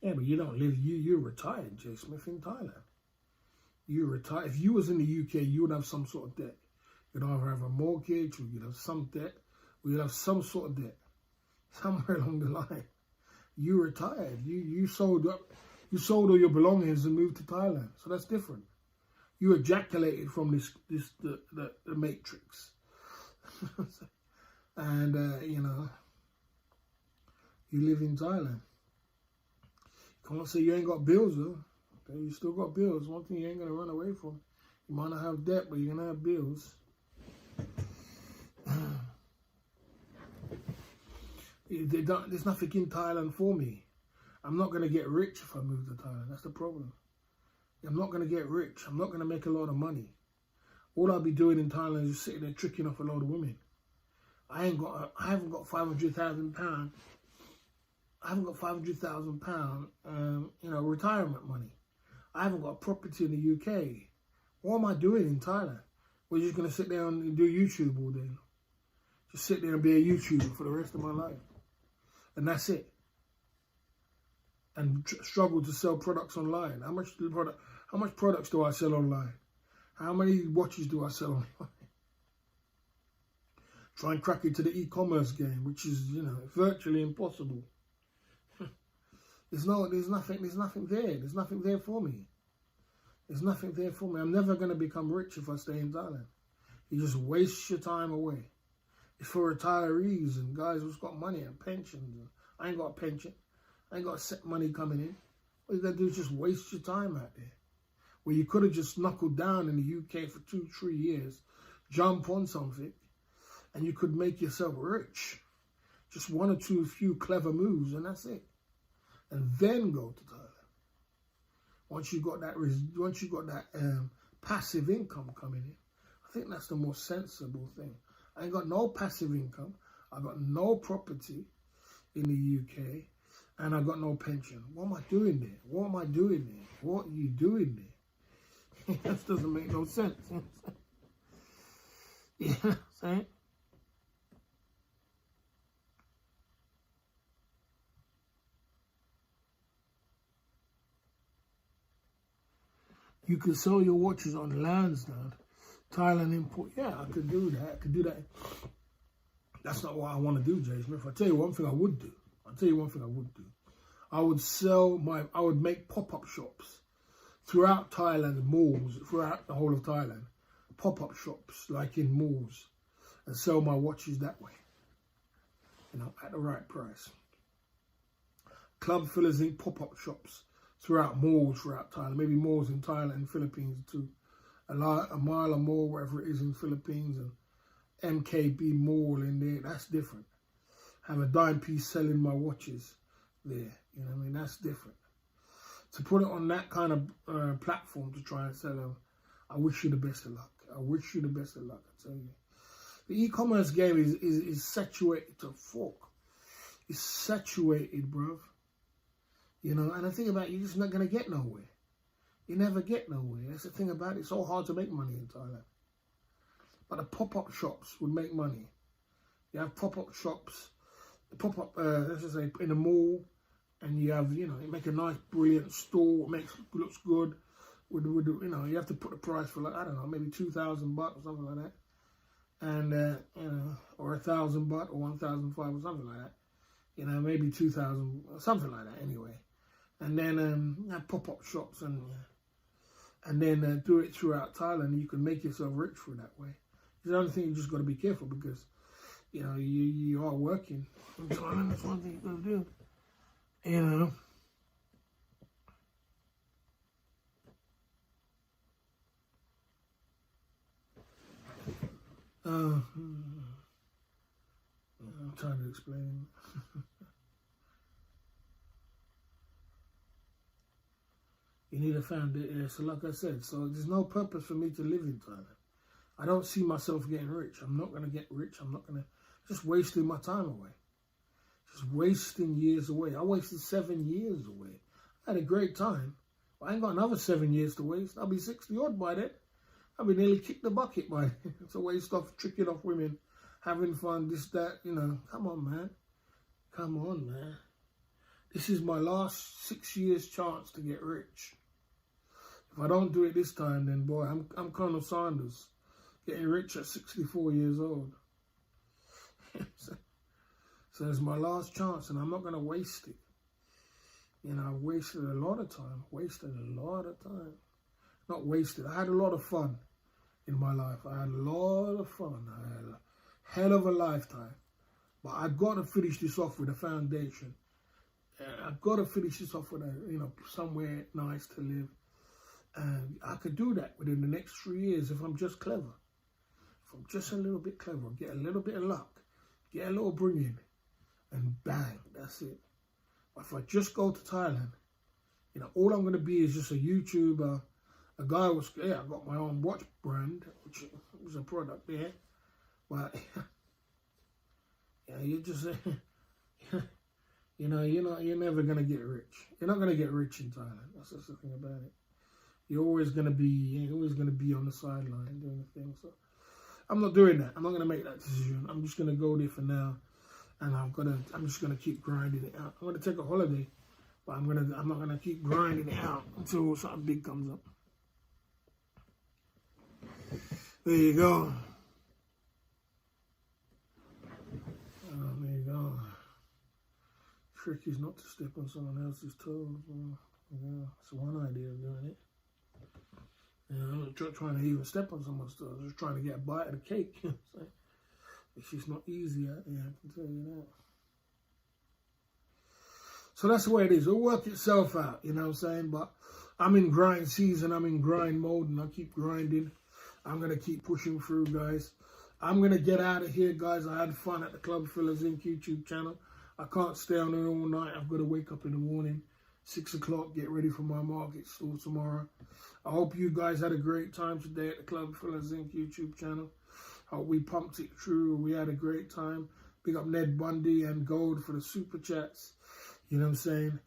Yeah, but you don't live, you're retired, Jay Smith, in Thailand. You're retired. If you was in the UK, you would have some sort of debt. You'd either have a mortgage, or you'd have some debt, or you'd have some sort of debt. Somewhere along the line. You retired. You sold all your belongings and moved to Thailand. So that's different. You ejaculated from the matrix. And, you know, you live in Thailand. Can't say you ain't got bills, though. Okay, you still got bills. One thing you ain't going to run away from. You might not have debt, but you're going to have bills. There's nothing in Thailand for me. I'm not going to get rich if I move to Thailand. That's the problem. I'm not going to get rich. I'm not going to make a lot of money. All I'll be doing in Thailand is just sitting there tricking off a load of women. I haven't got £500,000. I haven't got £500,000, retirement money. I haven't got property in the UK. What am I doing in Thailand? We're just going to sit there and do YouTube all day. Just sit there and be a YouTuber for the rest of my life. And that's it. And struggle to sell products online. How much products do I sell online? How many watches do I sell online? Try and crack into the e-commerce game, which is, virtually impossible. There's nothing there. There's nothing there for me. There's nothing there for me. I'm never going to become rich if I stay in Thailand. You just waste your time away. It's for retirees and guys who's got money and pensions. I ain't got a pension. I ain't got set money coming in. What you got to do is just waste your time out there. Where you could have just knuckled down in the UK for 2-3 years, jump on something, and you could make yourself rich. Just one or two few clever moves, and that's it. And then go to Thailand. Once you got that passive income coming in, I think that's the most sensible thing. I ain't got no passive income. I got no property in the UK, and I got no pension. What am I doing there? What am I doing there? What are you doing there? That doesn't make no sense. Yeah, saying. You can sell your watches on lands now. Thailand import. Yeah, I could do that. I could do that. That's not what I want to do, Jay Smith. I'll tell you one thing I would do. I would make pop-up shops throughout Thailand, malls, throughout the whole of Thailand. Pop-up shops, like in malls, and sell my watches that way. You know, at the right price. Club Fillers Inc. pop-up shops throughout malls throughout Thailand. Maybe malls in Thailand and Philippines too. A mile or more, wherever it is in Philippines, and MKB Mall in there. That's different. Have a dime piece selling my watches there. You know what I mean? That's different. To put it on that kind of platform to try and sell them, I wish you the best of luck. I wish you the best of luck, I tell you. The e-commerce game is saturated to fuck. It's saturated, bruv. You know, and the thing about it, you're just not going to get nowhere. You never get nowhere. That's the thing about it. It's so hard to make money in Thailand. But the pop-up shops would make money. You have pop-up shops, let's just say, in a mall, and you have, you know, you make a nice, brilliant store, looks good. You know, you have to put the price for, like, I don't know, maybe $2,000 or something like that. And, you know, or $1,000 or 1,500 or something like that. You know, maybe 2,000, something like that anyway. And then have pop-up shops and then do it throughout Thailand. You can make yourself rich for that way. The only thing you just got to be careful because, you know, you are working in Thailand. That's one thing you got to do. You know. I'm trying to explain. You need a foundation. So like I said, so there's no purpose for me to live in Thailand. I don't see myself getting rich. I'm not going to get rich. I'm not going to, just wasting my time away. Just wasting years away. I wasted 7 years away. I had a great time. But I ain't got another 7 years to waste. I'll be 60 odd by then. I'll be nearly kicked the bucket by then. It's a waste of tricking off women, having fun, this, that, you know. Come on, man. Come on, man. This is my last 6 years chance to get rich. If I don't do it this time, then boy, I'm Colonel Sanders, getting rich at 64 years old. So it's my last chance, and I'm not going to waste it. You know, I wasted a lot of time. Not wasted. I had a lot of fun in my life. I had a lot of fun. I had a hell of a lifetime. But I've got to finish this off with a foundation. I've got to finish this off with a, you know, somewhere nice to live. And I could do that within the next 3 years if I'm just clever. If I'm just a little bit clever, get a little bit of luck, get a little bring-in, and bang, that's it. But if I just go to Thailand, you know, all I'm going to be is just a YouTuber, a guy with, yeah, I've got my own watch brand, which is a product there. But, yeah, you just, you know, you're never going to get rich. You're not going to get rich in Thailand. That's just the thing about it. You're always going to be on the sideline doing the thing. So I'm not doing that. I'm not going to make that decision. I'm just going to go there for now, and I'm just going to keep grinding it out. I'm going to take a holiday, but I'm not going to keep grinding it out until something big comes up. There you go. There you go. Trick is not to step on someone else's toes. Yeah, that's one idea of doing it. You know, I'm not trying to even step on someone's toes. I'm just trying to get a bite of the cake. You know what I'm saying? It's just not easy out there, I can tell you that. So that's the way it is. It'll work itself out, you know what I'm saying? But I'm in grind season. I'm in grind mode, and I keep grinding. I'm going to keep pushing through, guys. I'm going to get out of here, guys. I had fun at the Club Fillers Inc. YouTube channel. I can't stay on there all night. I've got to wake up in the morning, 6 o'clock, get ready for my market store tomorrow. I hope you guys had a great time today at the Club Fillers Inc. YouTube channel. Hope we pumped it through. We had a great time. Big up Ned Bundy and Gold for the super chats. You know what I'm saying?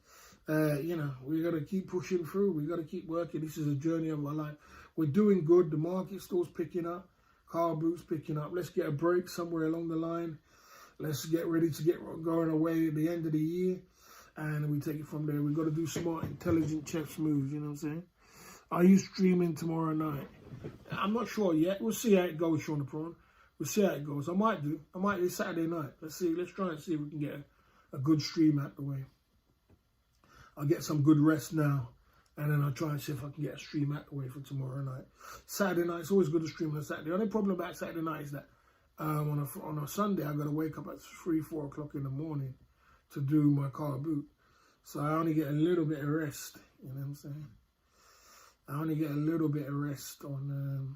You know, we got to keep pushing through. We got to keep working. This is a journey of our life. We're doing good. The market store's picking up. Car boot's picking up. Let's get a break somewhere along the line. Let's get ready to get going away at the end of the year. And we take it from there. We've got to do smart, intelligent chess moves. You know what I'm saying? Are you streaming tomorrow night? I'm not sure yet. We'll see how it goes, Sean the Prawn. We'll see how it goes. I might do Saturday night. Let's see. Let's try and see if we can get a good stream out the way. I'll get some good rest now. And then I'll try and see if I can get a stream out the way for tomorrow night. Saturday night, it's always good to stream on a Saturday. The only problem about Saturday night is that on a Sunday, I've got to wake up at 3, 4 o'clock in the morning to do my car boot. So I only get a little bit of rest, you know what I'm saying? I only get a little bit of rest on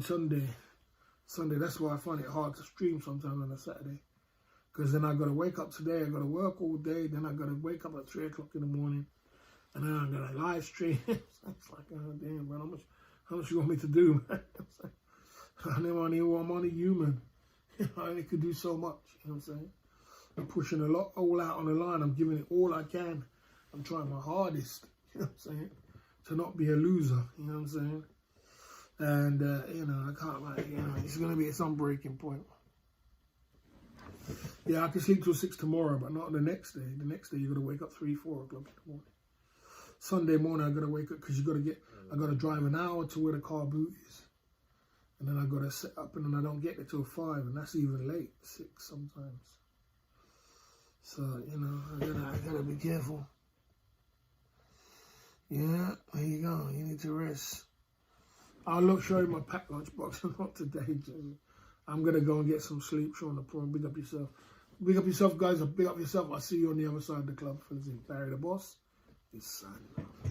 Sunday. That's why I find it hard to stream sometimes on a Saturday. Because then I've got to wake up today, I've got to work all day, then I've got to wake up at 3 o'clock in the morning, and then I'm going to live stream. It's like, oh damn, man, how much you want me to do, man? I'm only human. I only could do so much, you know what I'm saying? I'm pushing a lot all out on the line. I'm giving it all I can. I'm trying my hardest, you know what I'm saying? To not be a loser, you know what I'm saying? And, you know, I can't, like, you know, it's going to be at some breaking point. Yeah, I can sleep till 6 tomorrow, but not the next day. The next day, you got to wake up 3, 4 o'clock in the morning. Sunday morning, I got to wake up because I got to drive an hour to where the car boot is. And then I got to set up, and then I don't get there till 5, and that's even late, 6 sometimes. So, you know, I gotta be careful. Yeah, there you go. You need to rest. I'll show you my packed lunch box. Not today, Jimmy. I'm going to go and get some sleep, Sean the Prawn. Big up yourself. Big up yourself, guys. Big up yourself. I'll see you on the other side of the club. Barry the Boss is signing off.